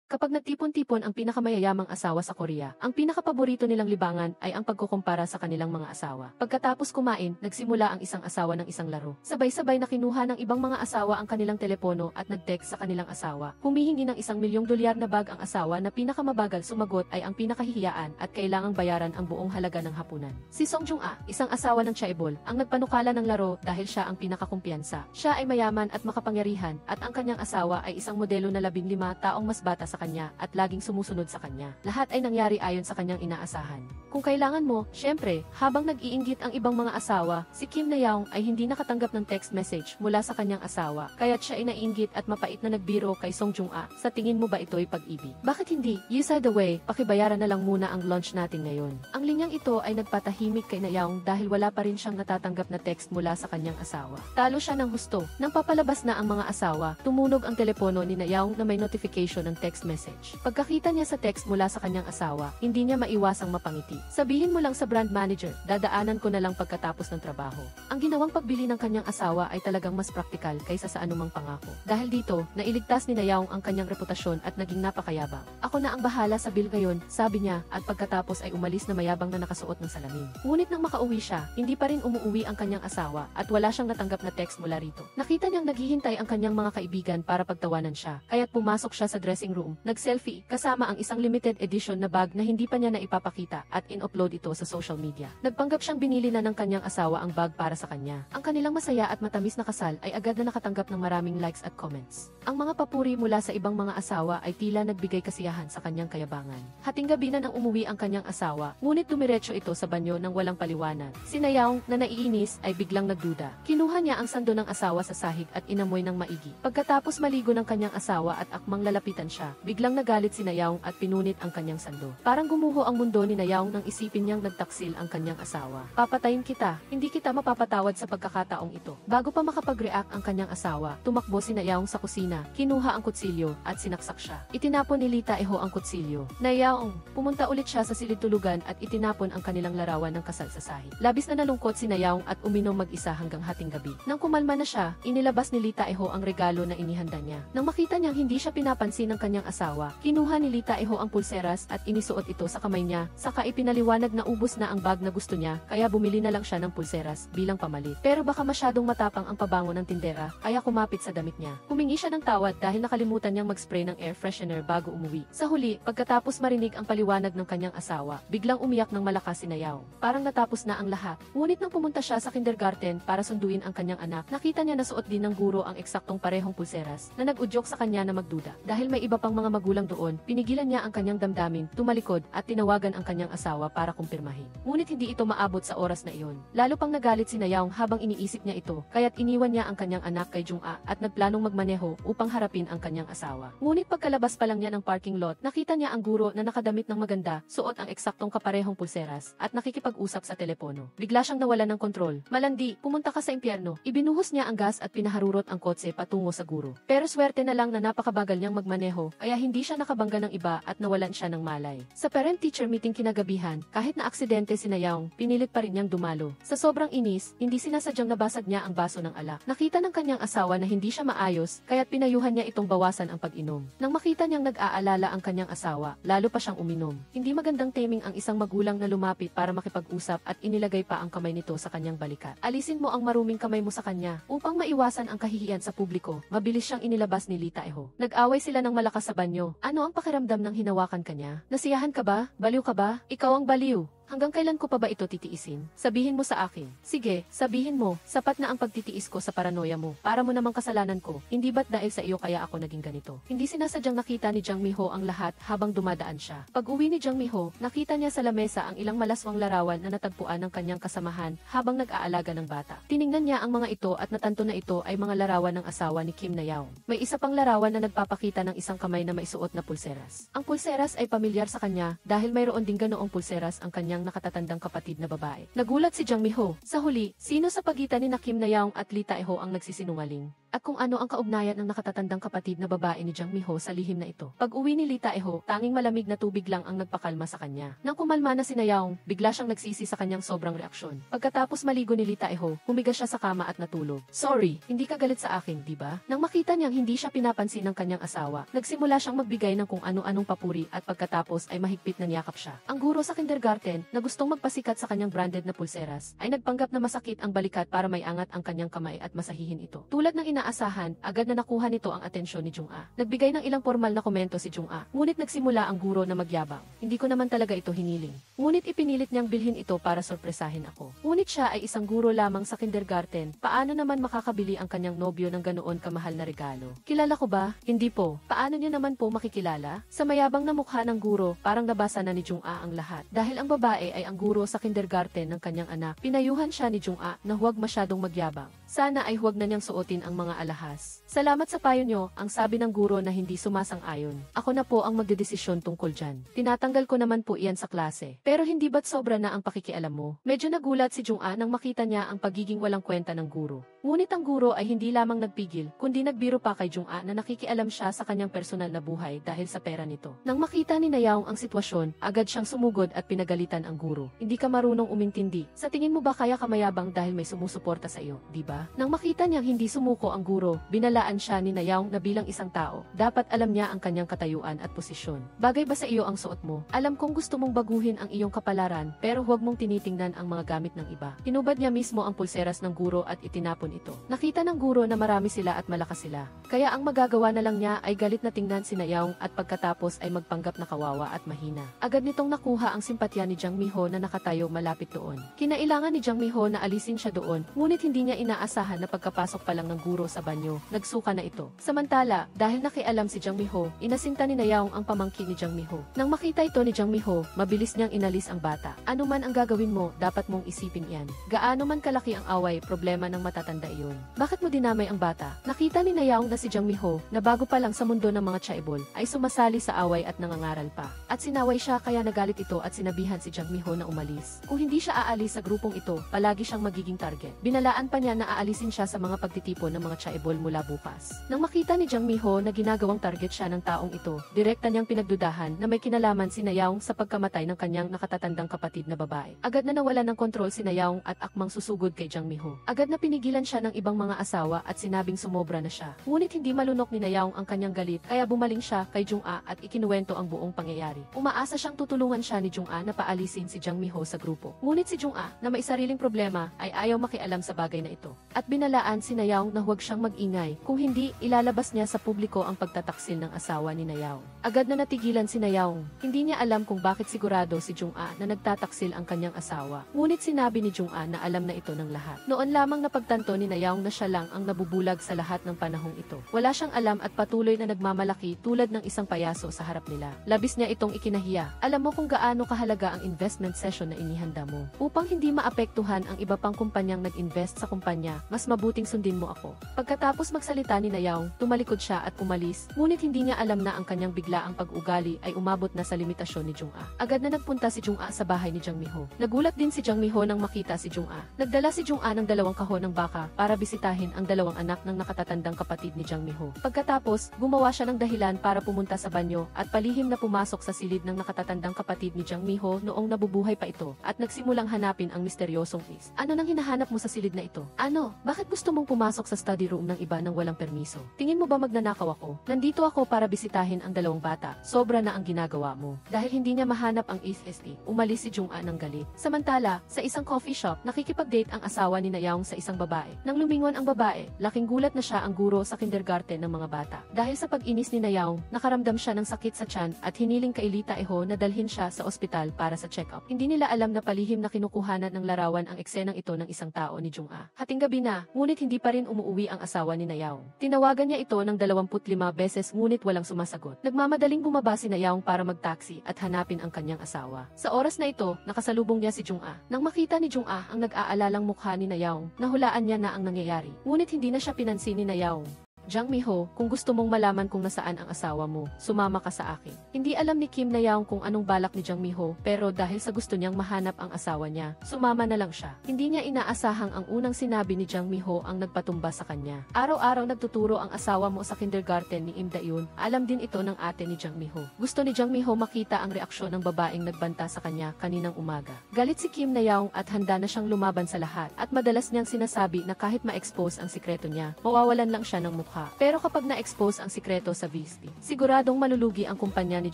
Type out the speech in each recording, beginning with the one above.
Kapag nagtipon-tipon ang pinakamayayamang asawa sa Korea, ang pinakapaborito nilang libangan ay ang pagkukumpara sa kanilang mga asawa. Pagkatapos kumain, nagsimula ang isang asawa ng isang laro. Sabay-sabay na kinuha ng ibang mga asawa ang kanilang telepono at nag-text sa kanilang asawa. Humihingi ng $1,000,000 na bag ang asawa na pinakamabagal sumagot ay ang pinakahihiyaan at kailangang bayaran ang buong halaga ng hapunan. Si Song Jung-a, isang asawa ng chaebol, ang nagpanukala ng laro dahil siya ang pinakakumpiyansa. Siya ay mayaman at makapangyarihan at ang kanyang asawa ay isang modelo na 15 taong mas bata sa kanya at laging sumusunod sa kanya. Lahat ay nangyari ayon sa kanyang inaasahan. Kung kailangan mo, syempre, habang nag-iinggit ang ibang mga asawa, si Kim Na-young ay hindi nakatanggap ng text message mula sa kanyang asawa, kaya't siya ay nainggit at mapait na nagbiro kay Song Jung-a. Sa tingin mo ba ito'y pag-ibig? Bakit hindi? You said the way, pakibayaran na lang muna ang lunch natin ngayon. Ang linyang ito ay nagpatahimik kay Na-young dahil wala pa rin siyang natatanggap na text mula sa kanyang asawa. Talo siya ng husto. Nang papalabas na ang mga asawa, tumunog ang telepono ni Na-young na may notification ng text message. Pagkakita niya sa text mula sa kanyang asawa, hindi niya maiwasang mapangiti. Sabihin mo lang sa brand manager, dadaanan ko na lang pagkatapos ng trabaho. Ang ginawang pagbili ng kanyang asawa ay talagang mas praktikal kaysa sa anumang pangako. Dahil dito, nailigtas ni Na-young ang kanyang reputasyon at naging napakayabang. Ako na ang bahala sa bill ngayon, sabi niya, at pagkatapos ay umalis na mayabang na nakasuot ng salamin. Ngunit nang makauwi siya, hindi pa rin umuuwi ang kanyang asawa at wala siyang natanggap na text mula rito. Nakita niyang naghihintay ang kanyang mga kaibigan para pagtawanan siya, kaya't pumasok siya sa dressing room, nag-selfie, kasama ang isang limited edition na bag na hindi pa niya naipapakita at in-upload ito sa social media. Nagpanggap siyang binili na ng kanyang asawa ang bag para sa kanya. Ang kanilang masaya at matamis na kasal ay agad na nakatanggap ng maraming likes at comments. Ang mga papuri mula sa ibang mga asawa ay tila nagbigay kasiyahan sa kanyang kayabangan. Hating gabi na nang umuwi ang kanyang asawa, ngunit dumiretso ito sa banyo ng walang paliwanag. Si Na-young, na naiinis, ay biglang nagduda. Kinuha niya ang sando ng asawa sa sahig at inamoy ng maigi. Pagkatapos maligo ng kanyang asawa at akmang lalapitan siya, biglang nagalit si Na-young at pinunit ang kanyang sando. Parang gumuho ang mundo ni Na-young nang isipin niyang nagtaksil ang kanyang asawa. Papatayin kita, hindi kita mapapatawad sa pagkakataong ito. Bago pa makapag-react ang kanyang asawa, tumakbo si Na-young sa kusina, kinuha ang kutsilyo at sinaksak siya. Itinapon ni Lee Tae-ho ang kutsilyo. Na-young, pumunta ulit siya sa silid-tulugan at itinapon ang kanilang larawan ng kasal sa sahig. Labis na nalungkot si Na-young at uminom mag-isa hanggang hating gabi. Nang kumalma na siya, inilabas ni Lee Tae-ho ang regalo na inihanda niya. Nang makita niyang hindi siya pinapansin ng kanyang asawa, kinuha ni Lee Tae-ho ang pulseras at inisuot ito sa kamay niya, saka ipinaliwanag na ubos na ang bag na gusto niya, kaya bumili na lang siya ng pulseras bilang pamalit. Pero baka masyadong matapang ang pabango ng tindera, kaya kumapit sa damit niya. Humingi siya ng tawad dahil nakalimutan niyang mag-spray ng air freshener bago umuwi. Sa huli, pagkatapos marinig ang paliwanag ng kanyang asawa, biglang umiyak ng malakas si Na-young. Parang natapos na ang lahat. Ngunit nang pumunta siya sa kindergarten para sunduin ang kanyang anak, nakita niya na suot din ng guro ang eksaktong parehong pulseras na nag-udyok sa kanya na magduda. Dahil may iba pang mga magulang doon, pinigilan niya ang kanyang damdamin, tumalikod at tinawagan ang kanyang asawa para kumpirmahin. Ngunit hindi ito maabot sa oras na iyon. Lalo pang nagalit si Na-young habang iniisip niya ito, kaya't iniwan niya ang kanyang anak kay Jung-a at nagplanong magmaneho upang harapin ang kanyang asawa. Ngunit pagkalabas pa lang niya ng parking lot, nakita niya ang guro na nakadamit ng maganda, suot ang eksaktong kaparehong pulseras at nakikipag-usap sa telepono. Bigla siyang nawalan ng kontrol. Malandi, pumunta ka sa impyerno. Ibinuhos niya ang gas at pinaharurot ang kotse patungo sa guro. Pero swerte na lang na napakabagal niyang magmaneho, kaya hindi siya nakabangga ng iba at nawalan siya ng malay. Sa parent-teacher meeting kinagabihan, kahit na aksidente si Na-young, pinilit pa rin niyang dumalo. Sa sobrang inis, hindi sinasadyang nabasag niya ang baso ng alak. Nakita ng kanyang asawa na hindi siya maayos, kaya't pinayuhan niya itong bawasan ang pag-inom. Nang makita niyang nag-aalala ang kanyang asawa, lalo pa siyang uminom. Hindi magandang timing ang isang magulang na lumapit para makipag-usap at inilagay pa ang kamay nito sa kanyang balikat. Alisin mo ang maruming kamay mo sa kanya upang maiwasan ang kahihiyan sa publiko. Mabilis siyang inilabas ni Lee Tae-ho. Nag-away sila ng malakas sa banyo. Ano ang pakiramdam ng hinawakan kanya? Nasiyahan ka ba? Baliw ka ba? Ikaw ang baliw. Hanggang kailan ko pa ba ito titiisin? Sabihin mo sa akin. Sige, sabihin mo, sapat na ang pagtitiis ko sa paranoia mo. Para mo namang kasalanan ko, hindi ba't dahil sa iyo kaya ako naging ganito? Hindi sinasadyang nakita ni Jang Mi-ho ang lahat habang dumadaan siya. Pag-uwi ni Jang Mi-ho, nakita niya sa lamesa ang ilang malaswang larawan na natagpuan ng kanyang kasamahan habang nag-aalaga ng bata. Tiningnan niya ang mga ito at natanto na ito ay mga larawan ng asawa ni Kim Na-young. May isa pang larawan na nagpapakita ng isang kamay na maisuot na pulseras. Ang pulseras ay pamilyar sa kanya dahil mayroon ding ganoong pulseras ang kanyang nakatatandang kapatid na babae. Nagulat si Jang Mi-ho. Sa huli, sino sa pagitan ni Kim Na-young at Lee Tae-ho ang nagsisinungaling? at kung ano ang kaugnayan ng nakatatandang kapatid na babae ni Jang Mi-ho sa lihim na ito. Pag-uwi ni Lee Tae-ho, tanging malamig na tubig lang ang nagpakalma sa kanya. Nang kumalma na si Nayaong, bigla siyang nagsisi sa kanyang sobrang reaksyon. Pagkatapos maligo ni Lee Tae-ho, humiga siya sa kama at natulog. Sorry, hindi ka galit sa akin, di ba? Nang makita niyang hindi siya pinapansin ng kanyang asawa, nagsimula siyang magbigay ng kung ano-anong papuri at pagkatapos ay mahigpit na niyakap siya. Ang guro sa kindergarten, na gustong magpasikat sa kanyang branded na pulseras, ay nagpanggap na masakit ang balikat para may angat ang kanyang kamay at masahihin ito. Tulad ng inaasahan, agad na nakuha nito ang atensyon ni Jung-a. Nagbigay ng ilang formal na komento si Jung-a, ngunit nagsimula ang guro na magyabang. Hindi ko naman talaga ito hiniling. Ngunit ipinilit niyang bilhin ito para sorpresahin ako. Ngunit siya ay isang guro lamang sa kindergarten, paano naman makakabili ang kanyang nobyo ng ganoon kamahal na regalo? Kilala ko ba? Hindi po. Paano niya naman po makikilala? Sa mayabang na mukha ng guro, parang nabasa na ni Jung-a ang lahat. Dahil ang babae ay ang guro sa kindergarten ng kanyang anak, pinayuhan siya ni Jung-a na huwag masyadong magyabang. Sana ay huwag na niyang suotin ang mga alahas. Salamat sa payo niyo, ang sabi ng guro na hindi sumasang-ayon. Ako na po ang magdedesisyon tungkol dyan. Tinatanggal ko naman po iyan sa klase. Pero hindi ba't sobra na ang pakikialam mo? Medyo nagulat si Jung-a nang makita niya ang pagiging walang kwenta ng guro. Ngunit ang guro ay hindi lamang nagpigil, kundi nagbiro pa kay Jung-a na nakikialam siya sa kanyang personal na buhay dahil sa pera nito. Nang makita ni Nayaong ang sitwasyon, agad siyang sumugod at pinagalitan ang guro. Hindi ka marunong umintindi. Sa tingin mo ba kaya ka mayabang dahil may sumusuporta sa iyo, di ba? Nang makita niyang hindi sumuko ang guro, binalaan siya ni Nayaong na bilang isang tao, dapat alam niya ang kanyang katayuan at posisyon. Bagay ba sa iyo ang suot mo? Alam kong gusto mong baguhin ang iyong kapalaran, pero huwag mong tinitingnan ang mga gamit ng iba. Hinubad niya mismo ang pulseras ng guro at itinapon ito. Nakita ng guro na marami sila at malakas sila. Kaya ang magagawa na lang niya ay galit na tingnan si Nayaong at pagkatapos ay magpanggap na kawawa at mahina. Agad nitong nakuha ang simpatya ni Jang Mi-ho na nakatayo malapit doon. Kinailangan ni Jang Mi-ho na alisin siya doon, ngunit hindi niya inaasahan na pagkapasok pa lang ng guro sa banyo, nagsuka na ito. Samantala, dahil nakialam si Jang Mi-ho, inasinta ni Nayaong ang pamangkin ni Jang Mi-ho. Nang makita ito ni Jang Mi-ho, mabilis niyang inalis ang bata. Ano man ang gagawin mo, dapat mong isipin yan. Gaano man kalaki ang away, problema ng matatanda iyon. Bakit mo dinamay ang bata? Nakita ni Nayaong na si Jang Mi-ho, na bago pa lang sa mundo ng mga chaebol, ay sumasali sa away at nangangaral pa. At sinaway siya kaya nagalit ito at sinabihan si Jang Mi-ho na umalis. Kung hindi siya aalis sa grupong ito, palagi siyang magiging target. Binalaan pa niya na aalisin siya sa mga pagtitipon ng mga chaebol mula bukas. Nang makita ni Jang Mi-ho na ginagawang target siya ng taong ito, direkta niyang pinagdudahan na may kinalaman si Nayaong sa pagkamatay ng kanyang nakatatandang kapatid na babae. Agad na nawalan ng kontrol si Nayaong at akmang susugod kay Jang Mi-ho. Agad na pinigilan siya ng ibang mga asawa at sinabing sumobra na siya. Ngunit hindi malunok ni Nayaong ang kanyang galit kaya bumaling siya kay Jung-a at ikinuwento ang buong pangyayari. Umaasa siyang tutulungan siya ni Jung-a na paalisin si Jang Mi-ho sa grupo. Ngunit si Jung-a na may sariling problema ay ayaw makialam sa bagay na ito. At binalaan si Nayaong na huwag siyang mag-ingay, kung hindi ilalabas niya sa publiko ang pagtataksil ng asawa ni Nayaong. Agad na natigilan si Nayaong. Hindi niya alam kung bakit sigurado si Jung-a na nagtataksil ang kanyang asawa. Ngunit sinabi ni Jung-a na alam na ito ng lahat. Noon lamang napagtanto ni Nayaong na siya lang ang nabubulag sa lahat ng panahong ito. Wala siyang alam at patuloy na nagmamalaki tulad ng isang payaso sa harap nila. Labis niya itong ikinahiya. Alam mo kung gaano kahalaga ang investment session na inihanda mo. Upang hindi maapektuhan ang iba pang kumpanyang nag-invest sa kumpanya, mas mabuting sundin mo ako. Pagkatapos magsalita ni Nayaong, tumalikod siya at umalis, ngunit hindi niya alam na ang kanyang biglaang pag-ugali ay umabot na sa limitasyon ni Jung-a. Agad na nagpunta si Jung-a sa bahay ni Jang Mi-ho. Nagulat din si Jang Mi-ho nang makita si Jung-a. Nagdala si Jung-a ng 2 kahon ng baka para bisitahin ang 2 anak ng nakatatandang kapatid ni Jang Mi-ho. Pagkatapos, gumawa siya ng dahilan para pumunta sa banyo at palihim na pumasok sa silid ng nakatatandang kapatid ni Jang Mi-ho noong nabubuhay pa ito at nagsimulang hanapin ang misteryosong is. Ano nang hinahanap mo sa silid na ito? Ano? Bakit gusto mong pumasok sa study room ng iba nang walang permiso? Tingin mo ba magnanakaw ako? Nandito ako para bisitahin ang 2 bata. Sobra na ang ginagawa mo. Dahil hindi niya mahanap ang SSD, umalis si Jung-a ng galit. Samantala, sa isang coffee shop, nakikipag-date ang asawa ni Nayaong sa isang babae. Nang lumingon ang babae, laking gulat na siya ang guro sa kindergarten ng mga bata. Dahil sa pag-inis ni Nayaong, nakaramdam siya ng sakit sa tiyan at hiniling kay Lee Tae-ho na dalhin siya sa ospital para sa check-up. Hindi nila alam na palihim na kinukuhanan ng larawan ang eksenang ito ng isang tao ni Jung-a. Hating gabi na, ngunit hindi pa rin umuuwi ang asawa ni Nayaong. Tinawagan niya ito ng 25 beses ngunit walang sumasagot. Nagmamadaling bumaba si Nayaong para mag-taxi at hanapin ang kanyang asawa. Sa oras na ito, nakasalubong niya si Jung-a. Nang makita ni Jung-a ang nag-aalalang mukha ni Nayaong, nahulaan niya na ang nangyayari. Ngunit hindi na siya pinansin ni Nayaong. Jang Mi-ho, kung gusto mong malaman kung nasaan ang asawa mo, sumama ka sa akin. Hindi alam ni Kim Na-young kung anong balak ni Jang Mi-ho, pero dahil sa gusto niyang mahanap ang asawa niya, sumama na lang siya. Hindi niya inaasahang ang unang sinabi ni Jang Mi-ho ang nagpatumba sa kanya. Araw-araw nagtuturo ang asawa mo sa kindergarten ni Im Da-eun, alam din ito ng ate ni Jang Mi-ho. Gusto ni Jang Mi-ho makita ang reaksyon ng babaeng nagbanta sa kanya kaninang umaga. Galit si Kim Na-young at handa na siyang lumaban sa lahat, at madalas niyang sinasabi na kahit ma-expose ang sikreto niya, mawawalan lang siya ng mukha. Pero kapag na-expose ang sikreto sa VST, siguradong malulugi ang kumpanya ni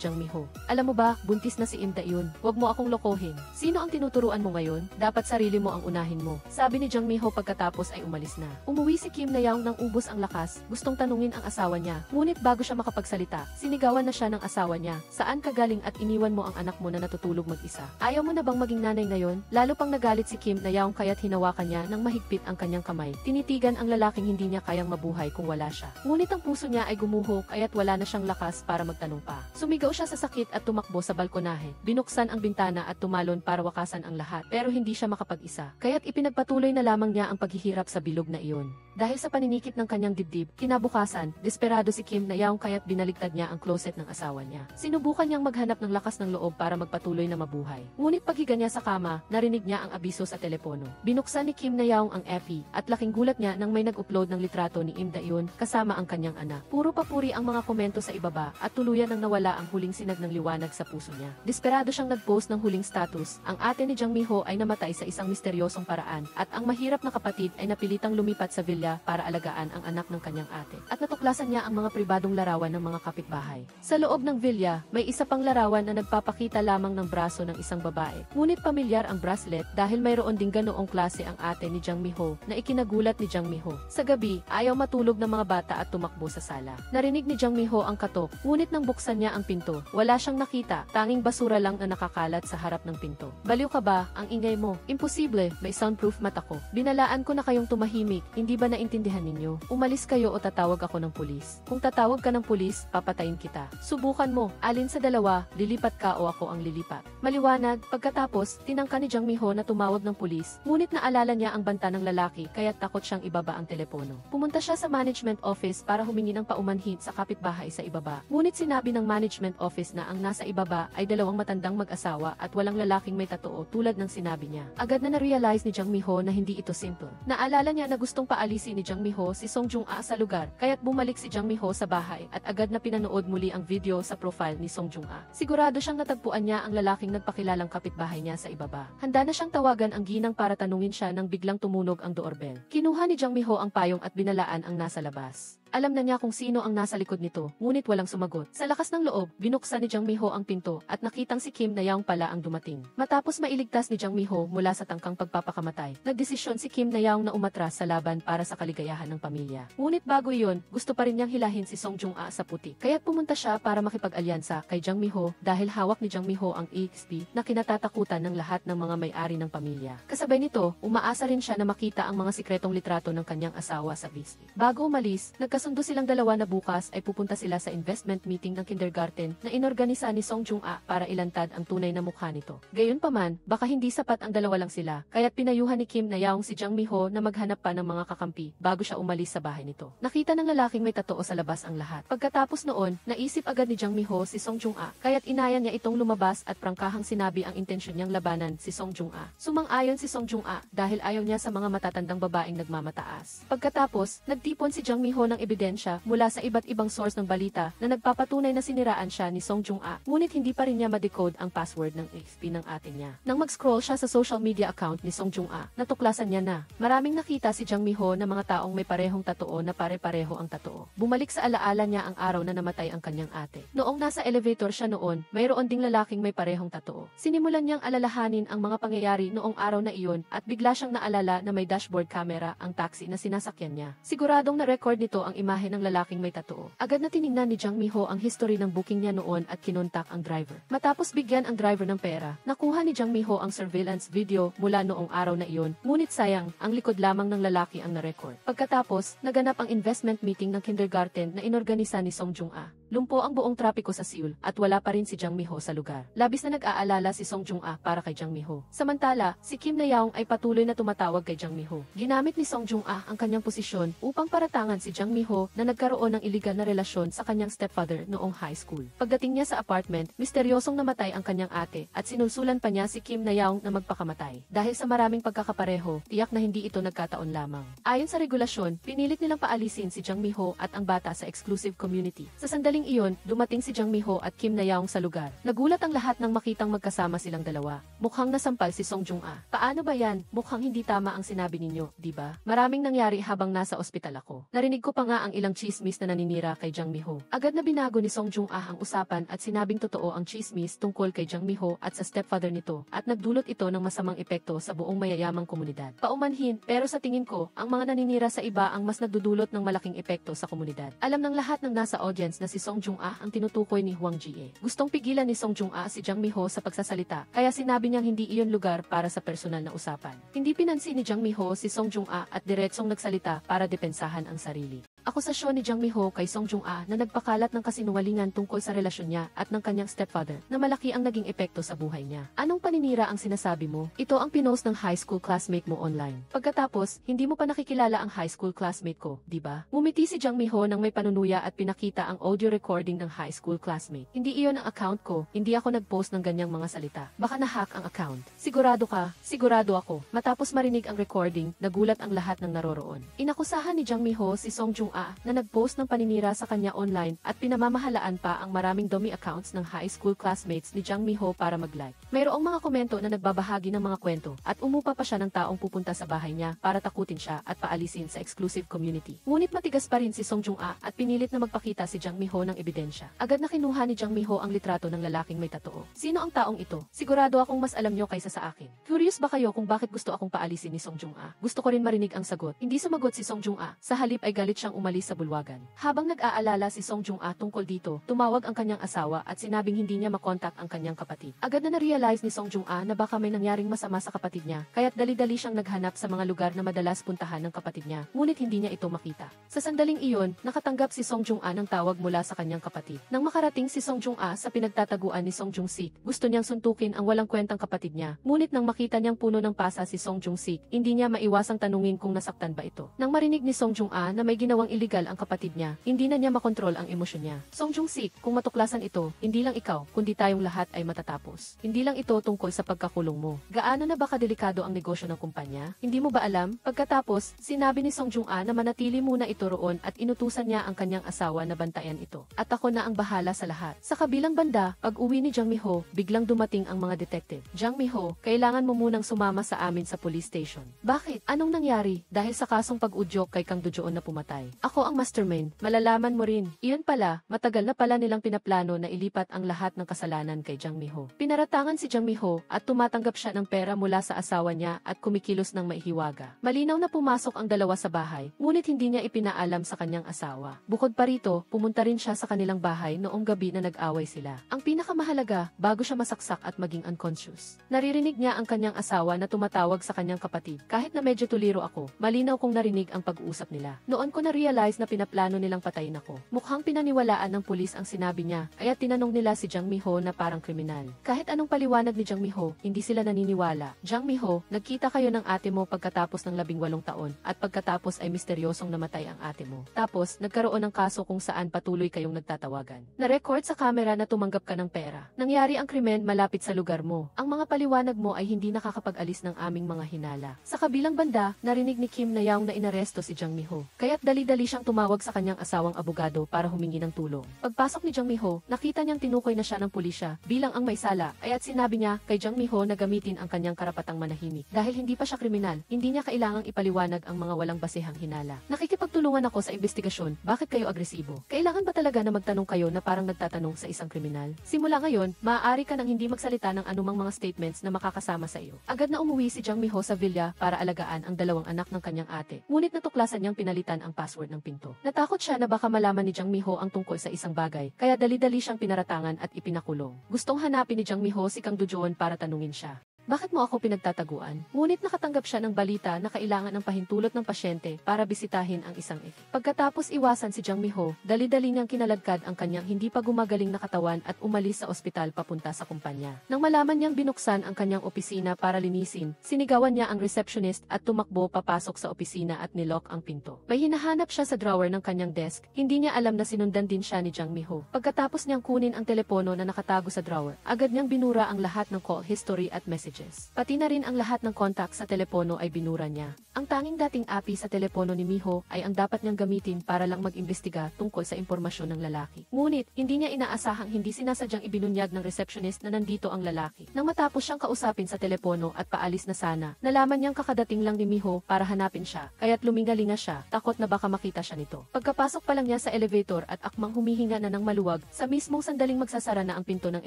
Jang Mi-ho. Alam mo ba, buntis na si Im Da-eun. Huwag mo akong lokohin. Sino ang tinuturuan mo ngayon? Dapat sarili mo ang unahin mo. Sabi ni Jang Mi-ho pagkatapos ay umalis na. Umuwi si Kim Na-young nang ubos ang lakas, gustong tanungin ang asawa niya. Ngunit bago siya makapagsalita, sinigawan na siya ng asawa niya. Saan ka galing at iniwan mo ang anak mo na natutulog mag-isa? Ayaw mo na bang maging nanay ngayon? Lalo pang nagalit si Kim Na-young kaya't hinawakan niya ng mahigpit ang kanyang kamay. Tinitigan ang lalaking hindi niya kayang mabuhay kung wala siya. Ngunit ang puso niya ay gumuho kaya't wala na siyang lakas para magtanong pa. Sumigaw siya sa sakit at tumakbo sa balkonahe. Binuksan ang bintana at tumalon para wakasan ang lahat, pero hindi siya makapag-isa. Kaya't ipinagpatuloy na lamang niya ang paghihirap sa bilog na iyon. Dahil sa paninikip ng kanyang dibdib, kinabukasan, desperado si Kim Na-young kaya't binaligtad niya ang closet ng asawa niya. Sinubukan niyang maghanap ng lakas ng loob para magpatuloy na mabuhay. Ngunit paghiga niya sa kama, narinig niya ang abiso sa telepono. Binuksan ni Kim Na-young ang FB at laking gulat niya nang may nag-upload ng litrato ni Im Da-eun kasama ang kanyang anak. Puro papuri ang mga komento sa ibaba at tuluyan nang nawala ang huling sinag ng liwanag sa puso niya. Desperado siyang nag-post ng huling status. Ang ate ni Jang Mi-ho ay namatay sa isang misteryosong paraan at ang mahirap na kapatid ay napilitang lumipat sa villa para alagaan ang anak ng kanyang ate. At natuklasan niya ang mga pribadong larawan ng mga kapitbahay. Sa loob ng villa, may isa pang larawan na nagpapakita lamang ng braso ng isang babae. Ngunit pamilyar ang bracelet dahil mayroon ding ganoong klase ang ate ni Jang Mi-ho na ikinagulat ni Jang Mi-ho. Sa gabi, ayaw matulog ng mga bata at tumakbo sa sala. Narinig ni Jang Mi-ho ang katok, ngunit nang buksan niya ang pinto, wala siyang nakita, tanging basura lang na nakakalat sa harap ng pinto. Baliw ka ba? Ang ingay mo. Imposible, may soundproof mata ko. Binalaan ko na kayong tumahimik, hindi ba naintindihan ninyo? Umalis kayo o tatawag ako ng pulis. Kung tatawag ka ng pulis, papatayin kita. Subukan mo, alin sa dalawa, lilipat ka o ako ang lilipat. Maliwanag, pagkatapos, tinangka ni Jang Mi-ho na tumawag ng pulis, ngunit naalala niya ang banta ng lalaki kaya takot siyang ibaba ang telepono. Pumunta siya sa management office para humingi ng paumanhin sa kapitbahay sa ibaba. Ngunit sinabi ng management office na ang nasa ibaba ay dalawang matandang mag-asawa at walang lalaking may tattoo tulad ng sinabi niya. Agad na na-realize ni Jang Mi-ho na hindi ito simple. Naalala niya na gustong paalisin ni Jang Mi-ho si Song Jung-a sa lugar, kaya't bumalik si Jang Mi-ho sa bahay at agad na pinanood muli ang video sa profile ni Song Jung-a. Sigurado siyang natagpuan niya ang lalaking nagpakilalang kapitbahay niya sa ibaba. Handa na siyang tawagan ang ginang para tanungin siya nang biglang tumunog ang doorbell. Kinuha ni Jang Mi-ho ang payong at binalaan ang nasa labas. Alam na niya kung sino ang nasa likod nito, ngunit walang sumagot. Sa lakas ng loob, binuksan ni Jang Mi-ho ang pinto at nakitang si Kim Na-young pala ang dumating. Matapos mailigtas ni Jang Mi-ho mula sa tangkang pagpapakamatay, nagdesisyon si Kim Na-young na umatras sa laban para sa kaligayahan ng pamilya. Ngunit bago iyon, gusto pa rin niyang hilahin si Song Jung-a sa puti. Kaya't pumunta siya para makipag-alyansa kay Jang Mi-ho dahil hawak ni Jang Mi-ho ang EXP na kinatatakutan ng lahat ng mga may-ari ng pamilya. Kasabay nito, umaasa rin siya na makita ang mga sikretong litrato ng kanyang asawa sa VST. Bago umalis, nagkasundo silang dalawa na bukas ay pupunta sila sa investment meeting ng kindergarten na inorganisa ni Song Jung-a para ilantad ang tunay na mukha nito. Gayunpaman, baka hindi sapat ang dalawa lang sila, kaya't pinayuhan ni Kim Na-young si Jang Mi-ho na maghanap pa ng mga kakampi bago siya umalis sa bahay nito. Nakita ng lalaking may tattoo sa labas ang lahat. Pagkatapos noon, naisip agad ni Jang Mi-ho si Song Jung-a, kaya't inayan niya itong lumabas at prangkahang sinabi ang intensyon niyang labanan si Song Jung-a. Sumang-ayon si Song Jung-a dahil ayaw niya sa mga matatandang babaeng nagmamataas. Pagkatapos, nagtipon si Jang Mi-ho ng ebidensya mula sa iba't ibang source ng balita na nagpapatunay na siniraan siya ni Song Jung-a, ngunit hindi pa rin niya ma-decode ang password ng XP ng ate niya. Nang mag-scroll siya sa social media account ni Song Jung-a, natuklasan niya na maraming nakita si Jang Mi-ho na mga taong may parehong tattoo na pare-pareho ang tattoo. Bumalik sa alaala niya ang araw na namatay ang kanyang ate. Noong nasa elevator siya noon, mayroon ding lalaking may parehong tattoo. Sinimulan niyang alalahanin ang mga pangyayari noong araw na iyon at bigla siyang naalala na may dashboard camera ang taxi na sinasakyan niya. Siguradong na-record nito ang imahe ng lalaking may tattoo. Agad na tiningnan ni Jang Mi-ho ang history ng booking niya noon at kinontak ang driver. Matapos bigyan ang driver ng pera, nakuha ni Jang Mi-ho ang surveillance video mula noong araw na iyon, ngunit sayang, ang likod lamang ng lalaki ang na-record. Pagkatapos, naganap ang investment meeting ng kindergarten na inorganisa ni Song Jung-a. Lumpo ang buong trapiko sa Seoul at wala pa rin si Jang Mi-ho sa lugar. Labis na nag-aalala si Song Jung-ah para kay Jang Mi-ho. Samantala, si Kim Na-young ay patuloy na tumatawag kay Jang Mi-ho. Ginamit ni Song Jung-ah ang kanyang posisyon upang paratangan si Jang Mi-ho na nagkaroon ng iligal na relasyon sa kanyang stepfather noong high school. Pagdating niya sa apartment, misteryosong namatay ang kanyang ate at sinulsulan pa niya si Kim Na-young na magpakamatay. Dahil sa maraming pagkakapareho, tiyak na hindi ito nagkataon lamang. Ayon sa regulasyon, pinilit nilang paalisin si Jang Mi-ho at ang bata sa exclusive community. Sa sandaling iyon, dumating si Jang Mi-ho at Kim Na-young sa lugar. Nagulat ang lahat nang makitang magkasama silang dalawa. Mukhang nasampal si Song Jung-ah. Paano ba yan? Mukhang hindi tama ang sinabi ninyo, di ba? Maraming nangyari habang nasa ospital ako. Narinig ko pa nga ang ilang chismis na naninira kay Jang Mi-ho. Agad na binago ni Song Jung-ah ang usapan at sinabing totoo ang chismis tungkol kay Jang Mi-ho at sa stepfather nito at nagdulot ito ng masamang epekto sa buong mayayamang komunidad. Paumanhin, pero sa tingin ko, ang mga naninira sa iba ang mas nagdudulot ng malaking epekto sa komunidad. Alam ng lahat ng nasa audience na si Song Jung-ah ang tinutukoy ni Hwang Ji-e. Gustong pigilan ni Song Jung-ah si Jang Mi-ho sa pagsasalita, kaya sinabi niyang hindi iyon lugar para sa personal na usapan. Hindi pinansin ni Jang Mi-ho si Song Jung-ah at diretsong nagsalita para depensahan ang sarili. Akusasyon ni Jang Mi-ho kay Song Jung-ah na nagpakalat ng kasinungalingan tungkol sa relasyon niya at ng kanyang stepfather na malaki ang naging epekto sa buhay niya. Anong paninira ang sinasabi mo? Ito ang pinost ng high school classmate mo online. Pagkatapos, hindi mo pa nakikilala ang high school classmate ko, di ba? Ngumiti si Jang Mi-ho nang may panunuya at pinakita ang audio recording ng high school classmate. Hindi iyon ang account ko, hindi ako nag-post ng ganyang mga salita. Baka na-hack ang account. Sigurado ka? Sigurado ako. Matapos marinig ang recording, nagulat ang lahat ng naroroon. Inakusahan ni Jang Mi-ho si Song Jung-ah na nag-post ng paninira sa kanya online at pinamamahalaan pa ang maraming dummy accounts ng high school classmates ni Jang Mi-ho para mag-like. Mayroong mga komento na nagbabahagi ng mga kwento at umupa pa siya ng taong pupunta sa bahay niya para takutin siya at paalisin sa exclusive community. Ngunit matigas pa rin si Song Jung-ah at pinilit na magpakita si Jang Mi-ho ng ebidensya. Agad na kinuha ni Jang Mi-ho ang litrato ng lalaking may tatoo. Sino ang taong ito? Sigurado akong mas alam nyo kaysa sa akin. Curious ba kayo kung bakit gusto akong paalisin ni Song Jung-ah? Gusto ko rin marinig ang sagot. Hindi sumagot si Song Jung-ah. Sa halip ay galit siyang umalis sa bulwagan. Habang nag-aalala si Song Jung-ah tungkol dito, tumawag ang kanyang asawa at sinabing hindi niya makontak ang kanyang kapatid. Agad na na-realize ni Song Jung-ah na baka may nangyaring masama sa kapatid niya, kaya't dali-dali siyang naghanap sa mga lugar na madalas puntahan ng kapatid niya, ngunit hindi niya ito makita. Sa sandaling iyon, nakatanggap si Song Jung-ah ng tawag mula sa kanyang kapatid. Nang makarating si Song Jung-ah sa pinagtataguan ni Song Jung-sik, gusto niyang suntukin ang walang kwentang kapatid niya, ngunit nang makita niyang puno ng pasa si Song Jung-sik, hindi niya maiwasang tanungin kung nasaktan ba ito. Nang marinig ni Song Jung-ah na may ginawang iligal ang kapatid niya, hindi na niya makontrol ang emosyon niya. Song Jung-sik, kung matuklasan ito, hindi lang ikaw, kundi tayong lahat ay matatapos. Hindi lang ito tungkol sa pagkakulong mo. Gaano na ba kadelikado ang negosyo ng kumpanya? Hindi mo ba alam? Pagkatapos, sinabi ni Song Jung-ah na manatili muna ito roon at inutusan niya ang kanyang asawa na bantayan ito. At ako na ang bahala sa lahat. Sa kabilang banda, pag-uwi ni Jang Mi-ho, biglang dumating ang mga detective. Jang Mi-ho, kailangan mo munang sumama sa amin sa police station. Bakit? Anong nangyari? Dahil sa kasong pag-udyok kay Kang Do-joon na pumatay. Ako ang mastermind. Malalaman mo rin. Iyon pala, matagal na pala nilang pinaplano na ilipat ang lahat ng kasalanan kay Jang Mi-ho. Pinaratangan si Jang Mi-ho at tumatanggap siya ng pera mula sa asawa niya at kumikilos ng maihiwaga. Malinaw na pumasok ang dalawa sa bahay, ngunit hindi niya ipinaalam sa kanyang asawa. Bukod pa rito, pumunta rin siya sa kanilang bahay noong gabi na nag-away sila. Ang pinakamahalaga, bago siya masaksak at maging unconscious, naririnig niya ang kanyang asawa na tumatawag sa kanyang kapatid. Kahit na medyo tuliro ako, malinaw kong narinig ang pag-uusap nila. Noon ko na-realize na pinaplano nilang patayin ako. Mukhang pinaniwalaan ng pulis ang sinabi niya, kaya tinanong nila si Jang Mi-ho na parang kriminal. Kahit anong paliwanag ni Jang Mi-ho, hindi sila naniniwala. Jang Mi-ho, nagkita kayo ng ate mo pagkatapos ng 18 taon, at pagkatapos ay misteryosong namatay ang ate mo. Tapos, nagkaroon ng kaso kung saan patuloy kayong nagtatawagan. Na-record sa camera na tumanggap ka ng pera. Nangyari ang krimen malapit sa lugar mo. Ang mga paliwanag mo ay hindi nakakapag-alis ng aming mga hinala. Sa kabilang banda, narinig ni Kim Na-young na inaresto si Jang Mi-ho. Kaya't dali-dali siyang tumawag sa kanyang asawang abogado para humingi ng tulong. Pagpasok ni Jang Mi-ho, nakita niyang tinukoy na siya ng pulisya bilang ang may sala, at sinabi niya kay Jang Mi-ho na gamitin ang kanyang karapatang manahimik. Dahil hindi pa siya kriminal, hindi niya kailangang ipaliwanag ang mga walang basehang hinala. Nakikipagtulungan ako sa investigasyon, bakit kayo agresibo? Kailangan ba talaga na magtanong kayo na parang nagtatanong sa isang kriminal? Simula ngayon, maaari ka nang hindi magsalita ng anumang mga statements na makakasama sa iyo. Agad na umuwi si Jang Mi-ho sa villa para alagaan ang dalawang anak ng kanyang ate. Ngunit natuklasan niyang pinalitan ang password ng pinto. Natakot siya na baka malaman ni Jang Mi-ho ang tungkol sa isang bagay, kaya dali-dali siyang pinaratangan at ipinakulong. Gustong hanapin ni Jang Mi-ho si Kang Do-joon para tanungin siya. Bakit mo ako pinagtataguan? Ngunit nakatanggap siya ng balita na kailangan ng pahintulot ng pasyente para bisitahin ang isang Pagkatapos iwasan si Jang Mi-ho, dali-dali niyang kinaladkad ang kanyang hindi pa gumagaling na katawan at umalis sa ospital papunta sa kumpanya. Nang malaman niyang binuksan ang kanyang opisina para linisin, sinigawan niya ang receptionist at tumakbo papasok sa opisina at nilock ang pinto. May hinahanap siya sa drawer ng kanyang desk, hindi niya alam na sinundan din siya ni Jang Mi-ho. Pagkatapos niyang kunin ang telepono na nakatago sa drawer, agad niyang binura ang lahat ng call history at messages. Pati na rin ang lahat ng contact sa telepono ay binura niya. Ang tanging dating API sa telepono ni Mi-ho ay ang dapat niyang gamitin para lang mag-imbestiga tungkol sa impormasyon ng lalaki. Ngunit, hindi niya inaasahang hindi sinasadyang ibinunyag ng receptionist na nandito ang lalaki. Nang matapos siyang kausapin sa telepono at paalis na sana, nalaman niyang kakadating lang ni Mi-ho para hanapin siya, kaya't lumingalinga siya, takot na baka makita siya nito. Pagkapasok pa lang niya sa elevator at akmang humihinga na ng maluwag, sa mismong sandaling magsasara na ang pinto ng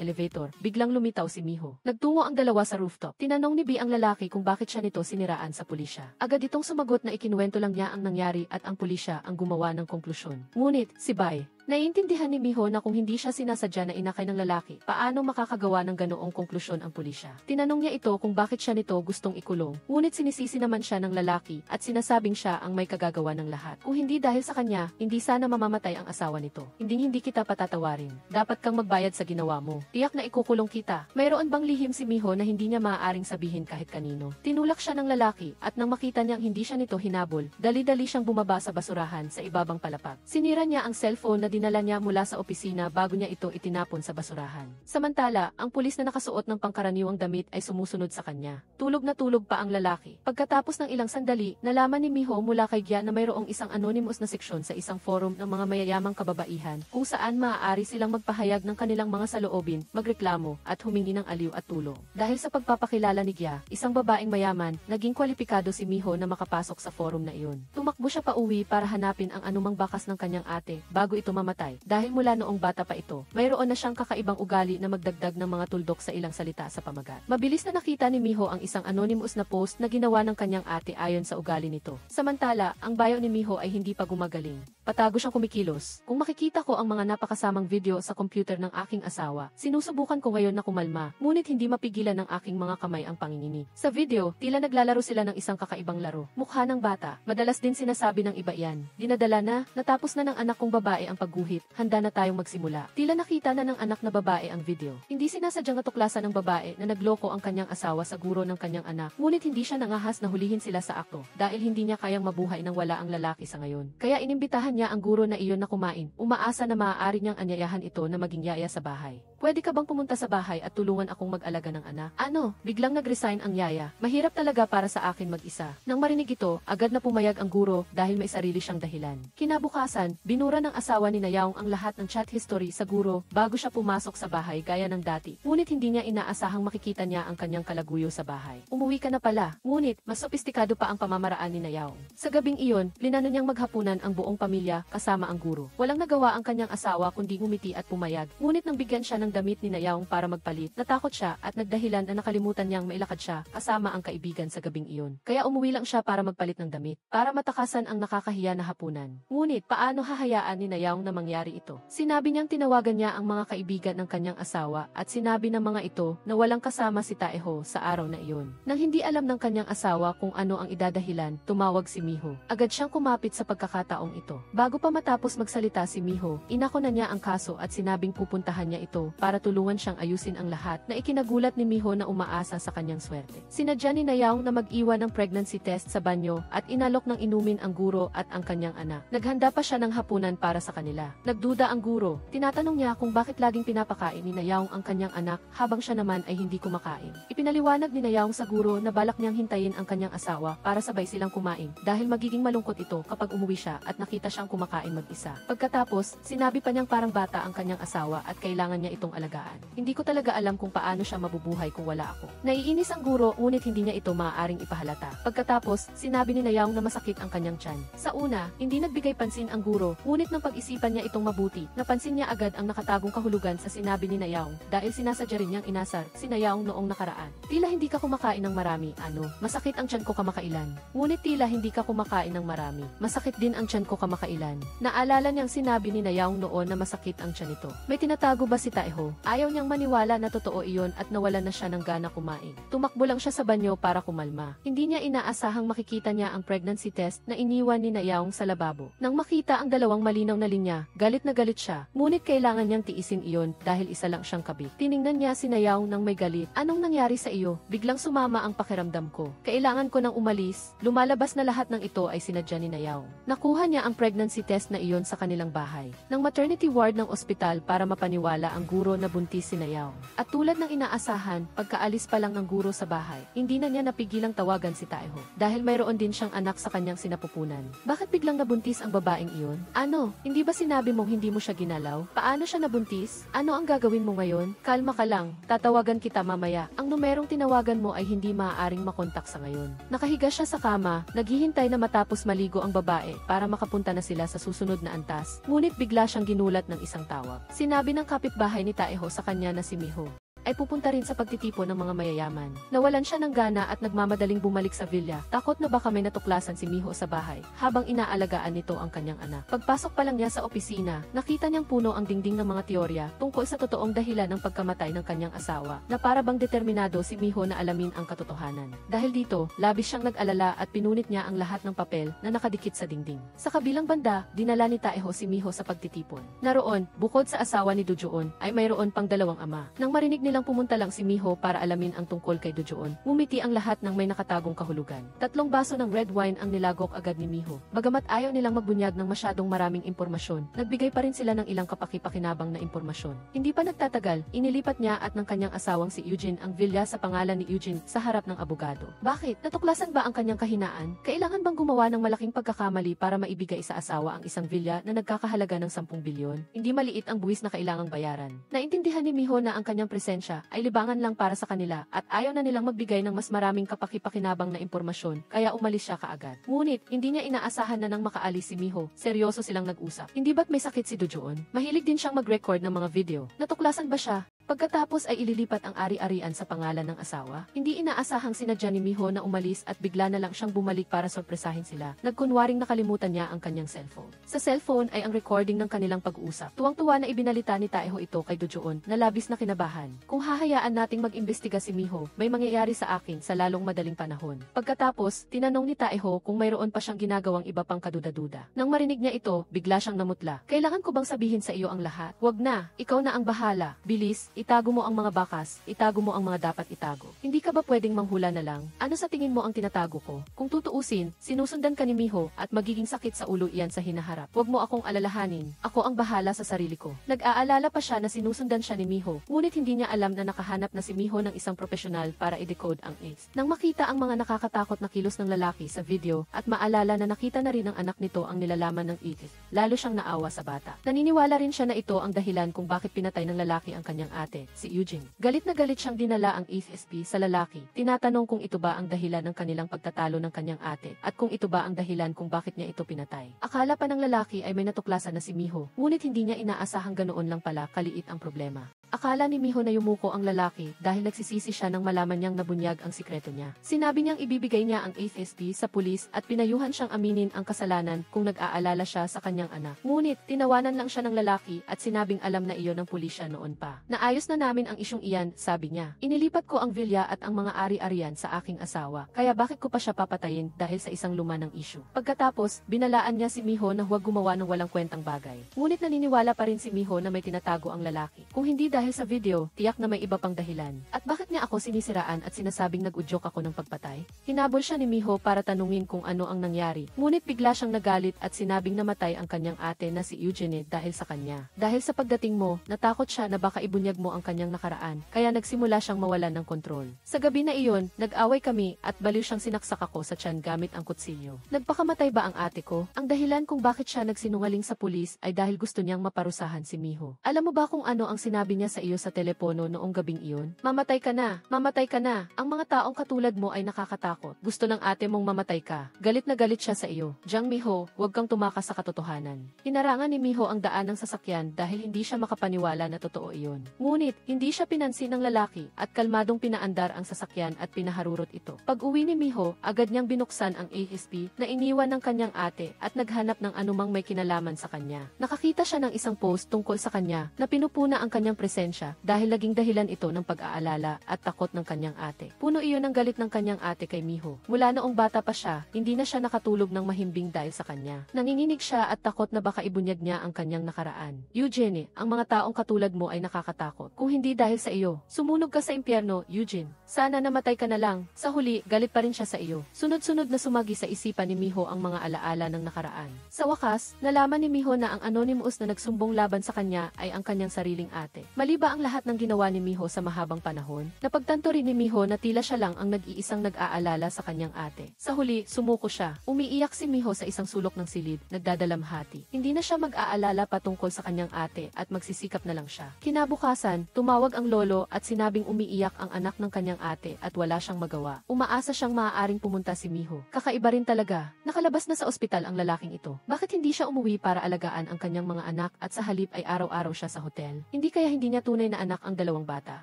elevator, biglang lumitaw si Mi-ho. Nagtungo ang dalawa sa rooftop. Tinanong ni B ang lalaki kung bakit siya nito siniraan sa pulisya. Agad itong sumagot na ikinuwento lang niya ang nangyari at ang pulisya ang gumawa ng konklusyon. Ngunit, si Bai, naiintindihan ni Mi-ho na kung hindi siya sinasadya na inakay ng lalaki, paano makakagawa ng ganoong konklusyon ang pulisya. Tinanong niya ito kung bakit siya nito gustong ikulong, ngunit sinisisi naman siya ng lalaki at sinasabing siya ang may kagagawa ng lahat. Kung hindi dahil sa kanya, hindi sana mamamatay ang asawa nito. Hindi kita patatawarin. Dapat kang magbayad sa ginawa mo. Tiyak na ikukulong kita. Mayroon bang lihim si Mi-ho na hindi niya maaaring sabihin kahit kanino? Tinulak siya ng lalaki at nang makita niyang hindi siya nito hinabol, dali-dali siyang bumaba sa basurahan sa ibabang palapag. Sinira niya ang cellphone na dinala niya mula sa opisina bago niya ito itinapon sa basurahan. Samantala, ang pulis na nakasuot ng pangkaraniwang damit ay sumusunod sa kanya. Tulog na tulog pa ang lalaki. Pagkatapos ng ilang sandali, nalaman ni Mi-ho mula kay Gya na mayroong isang anonymous na seksyon sa isang forum ng mga mayayamang kababaihan kung saan maaari silang magpahayag ng kanilang mga saloobin, magreklamo, at humingi ng aliw at tulong. Dahil sa pagpapakilala ni Gya, isang babaeng mayaman, naging kwalipikado si Mi-ho na makapasok sa forum na iyon. Tumakbo siya pa uwi para hanapin ang anumang bakas ng kanyang ate bago ito mamatay. Dahil mula noong bata pa ito, mayroon na siyang kakaibang ugali na magdagdag ng mga tuldok sa ilang salita sa pamagat. Mabilis na nakita ni Mi-ho ang isang anonymous na post na ginawa ng kanyang ate ayon sa ugali nito. Samantala, ang bio ni Mi-ho ay hindi pa gumagaling. Patago siyang kumikilos. Kung makikita ko ang mga napakasamang video sa computer ng aking asawa, sinusubukan ko ngayon na kumalma, ngunit hindi mapigilan ng aking mga kamay ang pangingini. Sa video, tila naglalaro sila ng isang kakaibang laro. Mukha ng bata. Madalas din sinasabi ng iba yan. Dinadala na, natapos na ng anak kong babae ang pagguhit. Handa na tayong magsimula. Tila nakita na ng anak na babae ang video. Hindi sinasadyang natuklasan ng babae na nagloko ang kanyang asawa sa guro ng kanyang anak, ngunit hindi siya nangahas na hulihin sila sa akto dahil hindi niya kayang mabuhay nang wala ang lalaki sa ngayon. Kaya inimbitahan niya ang guro na iyon na kumain, umaasa na maaari niyang anyayahan ito na maging yaya sa bahay. Pwede ka bang pumunta sa bahay at tulungan akong mag-alaga ng anak? Ano? Biglang nag-resign ang yaya. Mahirap talaga para sa akin mag-isa. Nang marinig ito, agad na pumayag ang guro dahil may sarili siyang dahilan. Kinabukasan, binura ng asawa ni Nayaong ang lahat ng chat history sa guro bago siya pumasok sa bahay gaya ng dati. Ngunit hindi niya inaasahang makikita niya ang kanyang kalaguyo sa bahay. Umuwi ka na pala. Ngunit, mas sopistikado pa ang pamamaraan ni Nayaong. Sa gabing iyon, plinano niyang maghapunan ang buong pamilya kasama ang guro. Walang nagawa ang kanyang asawa kundi ngumiti at pumayag. Ngunit nang bigyan siya ng damit ni Nayaong para magpalit, natakot siya at nagdahilan na nakalimutan niyang mailakad siya kasama ang kaibigan sa gabing iyon. Kaya umuwi lang siya para magpalit ng damit, para matakasan ang nakakahiya na hapunan. Ngunit paano hahayaan ni Nayaong na mangyari ito? Sinabi niyang tinawagan niya ang mga kaibigan ng kanyang asawa at sinabi ng mga ito na walang kasama si Taeho sa araw na iyon. Nang hindi alam ng kanyang asawa kung ano ang idadahilan, tumawag si Mi-ho. Agad siyang kumapit sa pagkakataong ito. Bago pa matapos magsalita si Mi-ho, inako na niya ang kaso at sinabing pupuntahan niya ito para tulungan siyang ayusin ang lahat na ikinagulat ni Mi-ho na umaasa sa kanyang swerte. Sinadya ni Nayaong na mag-iwan ng pregnancy test sa banyo at inalok ng inumin ang guro at ang kanyang anak. Naghanda pa siya ng hapunan para sa kanila. Nagduda ang guro. Tinatanong niya kung bakit laging pinapakain ni Nayaong ang kanyang anak habang siya naman ay hindi kumakain. Ipinaliwanag ni Nayaong sa guro na balak niyang hintayin ang kanyang asawa para sabay silang kumain dahil magiging malungkot ito kapag umuwi siya at nakita siyang kumakain mag-isa. Pagkatapos, sinabi pa niyang parang bata ang kanyang asawa at kailangan niya itong alagaan. Hindi ko talaga alam kung paano siya mabubuhay kung wala ako. Naiinis ang guro ngunit hindi niya ito maaaring ipahalata. Pagkatapos, sinabi ni Nayaong na masakit ang kanyang tiyan. Sa una, hindi nagbigay pansin ang guro, ngunit nang pag-isipan niya itong mabuti, napansin niya agad ang nakatagong kahulugan sa sinabi ni Nayaong dahil sinasadya rin niyang inasar si Nayaong noong nakaraan. Tila hindi ka kumakain ng marami, ano? Masakit ang tiyan ko kamakailan. Ngunit tila hindi ka kumakain ng marami. Masakit din ang tiyan ko kamakailan. magmakailan. Naalala niyang sinabi ni Nayaong noon na masakit ang tiyan nito. May tinatago ba si Taeho? Ayaw niyang maniwala na totoo iyon at nawalan na siya ng gana kumain. Tumakbo lang siya sa banyo para kumalma. Hindi niya inaasahang makikita niya ang pregnancy test na iniwan ni Nayaong sa lababo. Nang makita ang dalawang malinaw na linya, galit na galit siya. Ngunit kailangan niyang tiisin iyon dahil isa lang siyang kabit. Tiningnan niya si Nayaong nang may galit. Anong nangyari sa iyo? Biglang sumama ang pakiramdam ko. Kailangan ko nang umalis. Lumalabas na lahat ng ito ay sinadya ni Nayaong. Nakuha niya ang pregnancy test na iyon sa kanilang bahay. Ng maternity ward ng ospital para mapaniwala ang guro na buntis si Nayaong. At tulad ng inaasahan, pagkaalis pa lang ng guro sa bahay, hindi na niya napigilang tawagan si Taeho. Dahil mayroon din siyang anak sa kanyang sinapupunan. Bakit biglang nabuntis ang babaeng iyon? Ano? Hindi ba sinabi mong hindi mo siya ginalaw? Paano siya nabuntis? Ano ang gagawin mo ngayon? Kalma ka lang. Tatawagan kita mamaya. Ang numerong tinawagan mo ay hindi maaaring makontak sa ngayon. Nakahiga siya sa kama, naghihintay na matapos maligo ang babae para makapunta na sila sa susunod na antas. Ngunit bigla siyang ginulat ng isang tawag. Sinabi ng kapitbahay ni Taeho sa kanya na si Miho ay pupunta rin sa pagtitipon ng mga mayayaman. Nawalan siya ng gana at nagmamadaling bumalik sa villa. Takot na baka may natuklasan si Miho sa bahay habang inaalagaan nito ang kanyang anak. Pagpasok pa lang niya sa opisina, nakita niyang puno ang dingding ng mga teorya tungkol sa totoong dahilan ng pagkamatay ng kanyang asawa na para bang determinado si Miho na alamin ang katotohanan. Dahil dito, labis siyang nag-alala at pinunit niya ang lahat ng papel na nakadikit sa dingding. Sa kabilang banda, dinala ni Taeho si Miho sa pagtitipon. Naroon, bukod sa asawa ni Dojoon, ay mayroon pang dalawang ama. Nang marinig nilang pumunta lang si Miho para alamin ang tungkol kay Dojoon, ngumiti ang lahat ng may nakatagong kahulugan. 3 baso ng red wine ang nilagok agad ni Miho. Bagamat ayaw nilang magbunyag ng masyadong maraming impormasyon, nagbigay pa rin sila ng ilang kapaki-pakinabang na impormasyon. Hindi pa nagtatagal, inilipat niya at ng kanyang asawang si Eugene ang villa sa pangalan ni Eugene sa harap ng abogado. Bakit? Natuklasan ba ang kanyang kahinaan? Kailangan bang gumawa ng malaking pagkakamali para maibigay sa asawa ang isang villa na nagkakahalaga ng 10 bilyon? Hindi maliit ang buwis na kailangang bayaran. Naintindihan ni Miho na ang kanyang presensya ay libangan lang para sa kanila at ayaw na nilang magbigay ng mas maraming kapaki-pakinabang na impormasyon kaya umalis siya kaagad. Ngunit, hindi niya inaasahan na nang makaalis si Miho, seryoso silang nag-usap. Hindi ba't may sakit si Dojoon? Mahilig din siyang mag-record ng mga video. Natuklasan ba siya? Pagkatapos ay ililipat ang ari-arian sa pangalan ng asawa. Hindi inaasahang sinadya ni Miho na umalis at bigla na lang siyang bumalik para sorpresahin sila. Nagkunwaring nakalimutan niya ang kanyang cellphone. Sa cellphone ay ang recording ng kanilang pag-uusap. Tuwang-tuwa na ibinalita ni Taeho ito kay Dojoon na labis na kinabahan. Kung hahayaan nating mag-imbestiga si Miho, may mangyayari sa akin sa lalong madaling panahon. Pagkatapos, tinanong ni Taeho kung mayroon pa siyang ginagawang iba pang kaduda-duda. Nang marinig niya ito, bigla siyang namutla. Kailangan ko bang sabihin sa iyo ang lahat? Wag na, ikaw na ang bahala. Bilis, itago mo ang mga bakas, itago mo ang mga dapat itago. Hindi ka ba pwedeng manghula na lang? Ano sa tingin mo ang tinatago ko? Kung tutuusin, sinusundan ka ni Miho at magiging sakit sa ulo iyan sa hinaharap. Huwag mo akong alalahanin. Ako ang bahala sa sarili ko. Nag-aalala pa siya na sinusundan siya ni Miho, ngunit hindi niya alam na nakahanap na si Miho ng isang profesional para i-decode ang AIDS. Nang makita ang mga nakakatakot na kilos ng lalaki sa video at maalala na nakita na rin ng anak nito ang nilalaman ng AIDS, lalo siyang naawa sa bata. Naniniwala rin siya na ito ang dahilan kung bakit pinatay ng lalaki ang kanyang ate, si Eugene. Galit na galit siyang dinala ang ASP sa lalaki. Tinatanong kung ito ba ang dahilan ng kanilang pagtatalo ng kanyang ate at kung ito ba ang dahilan kung bakit niya ito pinatay. Akala pa ng lalaki ay may natuklasan na si Miho, ngunit hindi niya inaasahang ganoon lang pala kaliit ang problema. Akala ni Miho na yumuko ang lalaki dahil nagsisisi siya nang malaman niyang nabunyag ang sikreto niya. Sinabi niyang ibibigay niya ang AFSP sa pulis at pinayuhan siyang aminin ang kasalanan kung nag-aalala siya sa kanyang anak. Ngunit, tinawanan lang siya ng lalaki at sinabing alam na iyon ng pulisya noon pa. Naayos na namin ang isyong iyan, sabi niya. Inilipat ko ang villa at ang mga ari-arian sa aking asawa, kaya bakit ko pa siya papatayin dahil sa isang luma ng issue. Pagkatapos, binalaan niya si Miho na huwag gumawa ng walang kwentang bagay. Ngunit naniniwala pa rin si Miho na may tinatago ang lalaki. Kung hindi dahil sa video, tiyak na may iba pang dahilan. At bakit niya ako sinisiraan at sinasabing nag-udyok ako ng pagpatay? Hinabol siya ni Miho para tanungin kung ano ang nangyari. Ngunit bigla siyang nagalit at sinabing namatay ang kanyang ate na si Eugene dahil sa kanya. Dahil sa pagdating mo, natakot siya na baka ibunyag mo ang kanyang nakaraan, kaya nagsimula siyang mawalan ng kontrol. Sa gabi na iyon, nag-away kami at baliw siyang sinaksak ako sa tiyan gamit ang kutsilyo. Nagpakamatay ba ang ate ko? Ang dahilan kung bakit siya nagsinungaling sa pulis ay dahil gusto niyang maparusahan si Miho. Alam mo ba kung ano ang sinabi niya niya sa iyo sa telepono noong gabing iyon? Mamatay ka na! Mamatay ka na! Ang mga taong katulad mo ay nakakatakot. Gusto ng ate mong mamatay ka. Galit na galit siya sa iyo. Jiang Miho, huwag kang tumakas sa katotohanan. Hinarangan ni Miho ang daan ng sasakyan dahil hindi siya makapaniwala na totoo iyon. Ngunit, hindi siya pinansin ng lalaki at kalmadong pinaandar ang sasakyan at pinaharurot ito. Pag-uwi ni Miho, agad niyang binuksan ang ASP na iniwan ng kanyang ate at naghanap ng anumang may kinalaman sa kanya. Nakakita siya ng isang post tungkol sa kanya na pinupuna ang kanyang presensya dahil naging dahilan ito ng pag-aalala at takot ng kanyang ate. Puno iyon ng galit ng kanyang ate kay Miho. Mula noong bata pa siya, hindi na siya nakatulog ng mahimbing dahil sa kanya. Nanginginig siya at takot na baka ibunyag niya ang kanyang nakaraan. Eugene, ang mga taong katulad mo ay nakakatakot. Kung hindi dahil sa iyo, sumunog ka sa impyerno, Eugene. Sana namatay ka na lang. Sa huli, galit pa rin siya sa iyo. Sunod-sunod na sumagi sa isipan ni Miho ang mga alaala ng nakaraan. Sa wakas, nalaman ni Miho na ang anonymous na nagsumbong laban sa kanya ay ang kanyang sariling ate. Mali ba ang lahat ng ginawa ni Miho sa mahabang panahon? Napagtanto rin ni Miho na tila siya lang ang nag-iisang nag-aalala sa kanyang ate. Sa huli, sumuko siya. Umiiyak si Miho sa isang sulok ng silid, nagdadalamhati. Hindi na siya mag-aalala patungkol sa kanyang ate at magsisikap na lang siya. Kinabukasan, tumawag ang lolo at sinabing umiiyak ang anak ng kanyang ate at wala siyang magawa. Umaasa siyang maaaring pumunta si Miho. Kakaiba rin talaga. Nakalabas na sa ospital ang lalaking ito. Bakit hindi siya umuwi para alagaan ang kanyang mga anak at sa halip ay araw-araw siya sa hotel? Hindi kaya hindi niya tunay na anak ang dalawang bata?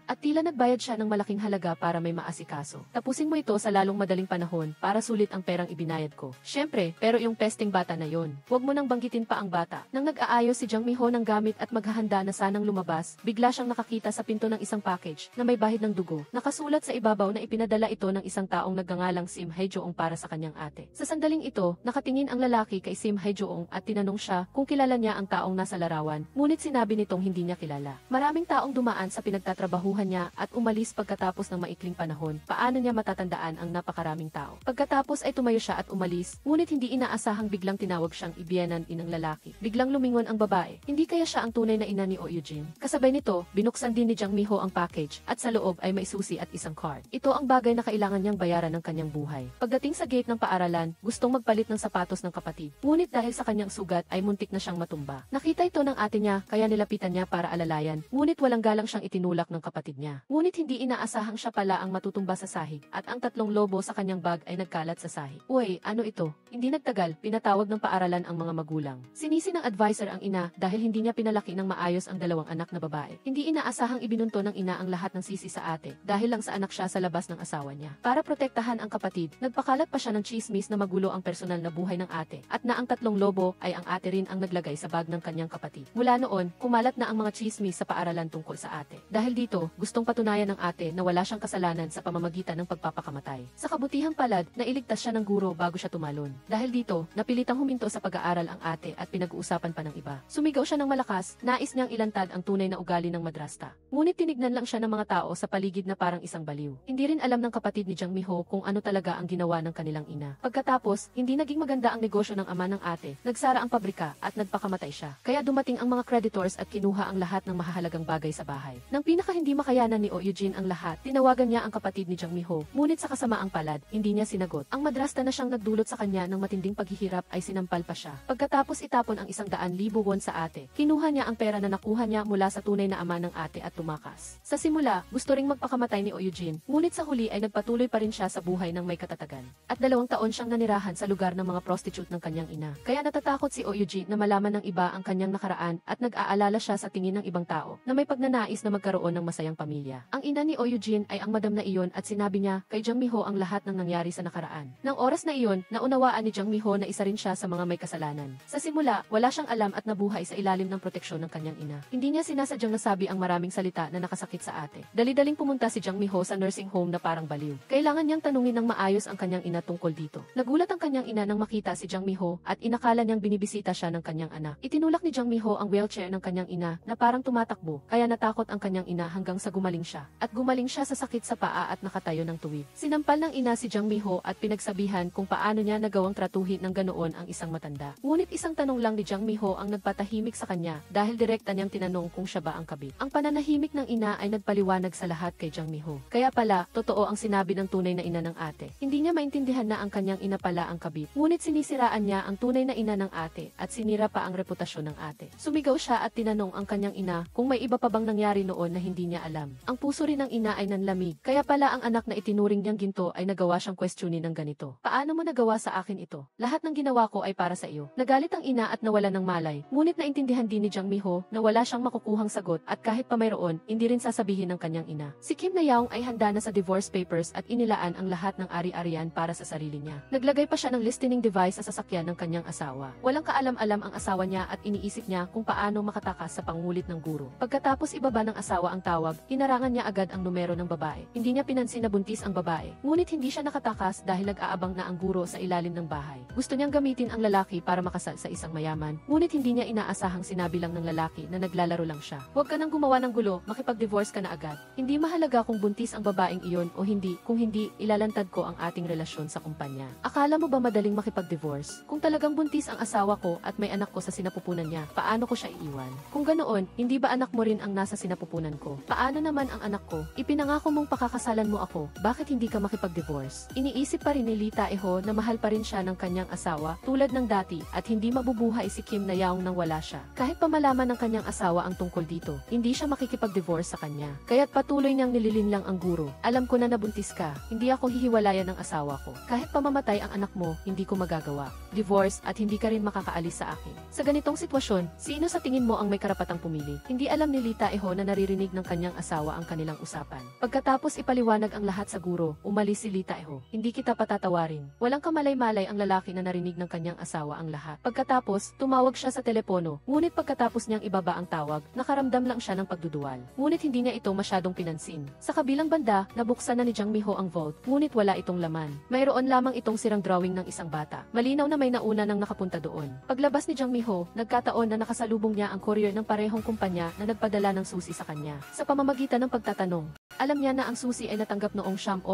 At tila nagbayad siya ng malaking halaga para may maasikaso. Tapusin mo ito sa lalong madaling panahon para sulit ang perang ibinayad ko. Syempre, pero yung pesting bata na yon. Huwag mo nang banggitin pa ang bata. Nang nag-aayos si Jiang Miho ng gamit at maghahanda na sanang lumabas, bigla siyang nakakita sa pinto ng isang package na may bahid ng dugo. Nakasulat sa ibabaw na ipinadala ito ng isang taong nagngangalang Sim Haijoong para sa kanyang ate. Sa sandaling ito, nakatingin ang lalaki kay Sim Haijoong at tinanong siya kung kilala niya ang taong nasa larawan, ngunit sinabi nitong hindi niya kilala. Maraming taong dumaan sa pinagtatrabahuhan niya at umalis pagkatapos ng maikling panahon. Paano niya matatandaan ang napakaraming tao? Pagkatapos ay tumayo siya at umalis, ngunit hindi inaasahang biglang tinawag siyang ibiyenan inang lalaki. Biglang lumingon ang babae. Hindi kaya siya ang tunay na ina ni Eugene? Kasabay nito, binuksan din ni Jiang Miho ang package at sa loob ay may susi at isang card. Ito ang bagay na kailangan niyang bayaran ng kanyang buhay. Pagdating sa gate ng paaralan, gustong magpalit ng sapatos ng kapatid. Ngunit dahil sa kanyang sugat ay muntik na siyang matumba. Nakita ito ng ate niya kaya nilapitan niya para alalayan. Ngunit walang galang siyang itinulak ng kapatid niya. Ngunit hindi inaasahang siya pala ang matutumba sa sahig at ang tatlong lobo sa kanyang bag ay nagkalat sa sahig. Uy, ano ito? Hindi nagtagal, pinatawag ng paaralan ang mga magulang. Sinisi ng advisor ang ina dahil hindi niya pinalaki ng maayos ang dalawang anak na babae. Hindi inaasahang ibinunto ng ina ang lahat ng sisi sa ate dahil lang sa anak siya sa labas ng asawa niya. Para protektahan ang kapatid, nagpakalat pa siya ng chismis na magulo ang personal na buhay ng ate at na ang tatlong lobo ay ang ate rin ang naglagay sa bag ng kanyang kapatid. Mula noon, kumalat na ang mga chismis sa paaralan tungkol sa ate. Dahil dito, gustong patunayan ng ate na wala siyang kasalanan sa pamamagitan ng pagpapakamatay. Sa kabutihang palad, nailigtas siya ng guro bago siya tumalon. Dahil dito, napilitang huminto sa pag-aaral ang ate at pinag-uusapan pa ng iba. Sumigaw siya ng malakas, nais niyang ilantad ang tunay na ugali ng madrasta. Ngunit tinignan lang siya ng mga tao sa paligid na parang isang baliw. Hindi rin alam ng kapatid ni Jiang Miho kung ano talaga ang ginawa ng kanilang ina. Pagkatapos, hindi naging maganda ang negosyo ng ama ng ate. Nagsara ang pabrika at nagpakamatay siya. Kaya dumating ang mga creditors at kinuha ang lahat ng mahahalagang bagay sa bahay. Nang pinaka hindi makayanan ni Eugene ang lahat, tinawagan niya ang kapatid ni Jiang Miho. Ngunit sa kasamaang palad, hindi niya sinagot. Ang madrasta na siyang nagdulot sa kanya ng matinding paghihirap ay sinampal pa siya. Pagkatapos itapon ang 100,000 won sa ate, kinuha niya ang pera na nakuha niya mula sa tunay na ama ng ate at tumakas. Sa simula, gusto ring magpakamatay ni Eugene, ngunit sa huli ay nagpatuloy pa rin siya sa buhay ng may katatagan. At 2 taon siyang nanirahan sa lugar ng mga prostitute ng kanyang ina. Kaya natatakot si Eugene na malaman ng iba ang kanyang nakaraan at nag-aalala siya sa tingin ng ibang tao na may pagnanais na magkaroon ng masayang pamilya. Ang ina ni Eugene ay ang madam na iyon at sinabi niya kay Jiang Miho ang lahat ng nangyari sa nakaraan. Nang oras na iyon, naunawaan ni Jiang Miho na isa rin siya sa mga may kasalanan. Sa simula, wala siyang alam at nabuhay sa ilalim ng proteksyon ng kanyang ina. Hindi niya sinasadyang nasabi ang maraming salita na nakasakit sa ate. Dali-daling pumunta si Jiang Miho sa nursing home na parang baliw. Kailangan niyang tanungin ng maayos ang kanyang ina tungkol dito. Nagulat ang kanyang ina nang makita si Jiang Miho at inakala niyang binibisita siya ng kanyang anak. Itinulak ni Jiang Miho ang wheelchair ng kanyang ina na parang tumatakbo, kaya natakot ang kanyang ina hanggang sa gumaling siya. At gumaling siya sa sakit sa paa at nakatayo ng tuwid. Sinampal ng ina si Jiang Miho at pinagsabihan kung paano niya nagawang tratuhin ng ganoon ang isang matanda. Ngunit isang tanong lang ni Jiang Miho ang nagpatahimik sa kanya dahil direkta niyang tinanong kung siya ba ang kabit. Ang pananahimik ng ina ay nagpaliwanag sa lahat kay Jiang Miho. Kaya pala, totoo ang sinabi ng tunay na ina ng ate. Hindi niya maintindihan na ang kanyang ina pala ang kabit. Ngunit sinisiraan niya ang tunay na ina ng ate at sinira pa ang reputasyon ng ate. Sumigaw siya at tinanong ang kanyang ina kung may iba pa bang nangyari noon na hindi niya alam. Ang puso rin ng ina ay nanlamig. Kaya pala ang anak na itinuring niyang ginto ay nagawa siyang questionin ng ganito. Paano mo nagawa sa akin ito? Lahat ng ginawa ko ay para sa iyo. Nagalit ang ina at nawala ng malay. Ngunit naintindihan din ni Jang Mi-ho na wala siyang makukuhang sagot at kahit pa mayroon, hindi rin sasabihin ng kanyang ina. Si Kim Na-young ay handa na sa divorce papers at inilaan ang lahat ng ari-arian para sa sarili niya. Naglagay pa siya ng listening device sa sasakyan ng kanyang asawa. Walang kaalam-alam ang asawa niya at iniisip niya kung paano makatakas sa pangulit ng guro. Pagkatapos ibaba ng asawa ang tawag, hinarangan niya agad ang numero ng babae. Hindi niya pinansin na buntis ang babae. Ngunit hindi siya nakatakas dahil nag-aabang na ang guro sa ilalim ng bahay. Gusto niyang gamitin ang lalaki para makasal sa isang mayaman, ngunit hindi niya inaasahang sinabi lang ng lalaki na naglalaro lang siya. Huwag ka nang gumawa ng gulo, makipag-divorce ka na agad. Hindi mahalaga kung buntis ang babaeng iyon o hindi, kung hindi, ilalantad ko ang ating relasyon sa kumpanya. Akala mo ba madaling makipag-divorce? Kung talagang buntis ang asawa ko at may anak ko sa sinapupunan niya, paano ko siya iiwan? Kung ganoon, hindi ba anak mo rin ang nasa sinapupunan ko? Paano naman ang anak ko? Ipinangako mong pakakasalan mo ako, bakit hindi ka makipag-divorce? Iniisip pa rin ni Lee Tae-ho na mahal pa rin siya ng kanyang asawa, tulad ng dati, at hindi mabubuhay si Kim Na-young nang wala siya. Kahit pa malaman ng kanyang asawa ang tungkol dito, hindi siya makikipag-divorce sa kanya. Kaya't patuloy niyang nililinlang ang guro. Alam ko na nabuntis ka, hindi ako hihiwalayan ng asawa ko. Kahit pamamatay ang anak mo, hindi ko magagawa. Divorce at hindi ka rin makakaalis sa akin. Sa ganitong sitwasyon, sino sa tingin mo ang may karapatang pumili? Hindi alam ni Lee Tae-ho na naririnig ng kanyang asawa ang kanilang usapan. Pagkatapos ipaliwanag ang lahat sa guro, umalis si Lee Tae-ho. Hindi kita patatawarin. Walang kamalay-malay ang lalaki na narinig ng kanyang asawa ang lahat. Pagkatapos, tumawag siya sa telepono. Ngunit pagkatapos niyang ibaba ang tawag, nakaramdam lang siya ng pagduduwal. Ngunit hindi niya ito masyadong pinansin. Sa kabilang banda, nabuksan na ni Jang Mi-ho ang vault, ngunit wala itong laman. Mayroon lamang itong sirang drawing ng isang bata. Malinaw na may nauna nang nakapunta doon. Paglabas ni Jang Mi-ho, nagkataon na nakasalubong niya ang courier ng parehong kumpanya na nagpadala ng susi sa kanya. Sa pamamagitan ng pagtatanong, alam niya na ang susi ay natanggap noong 20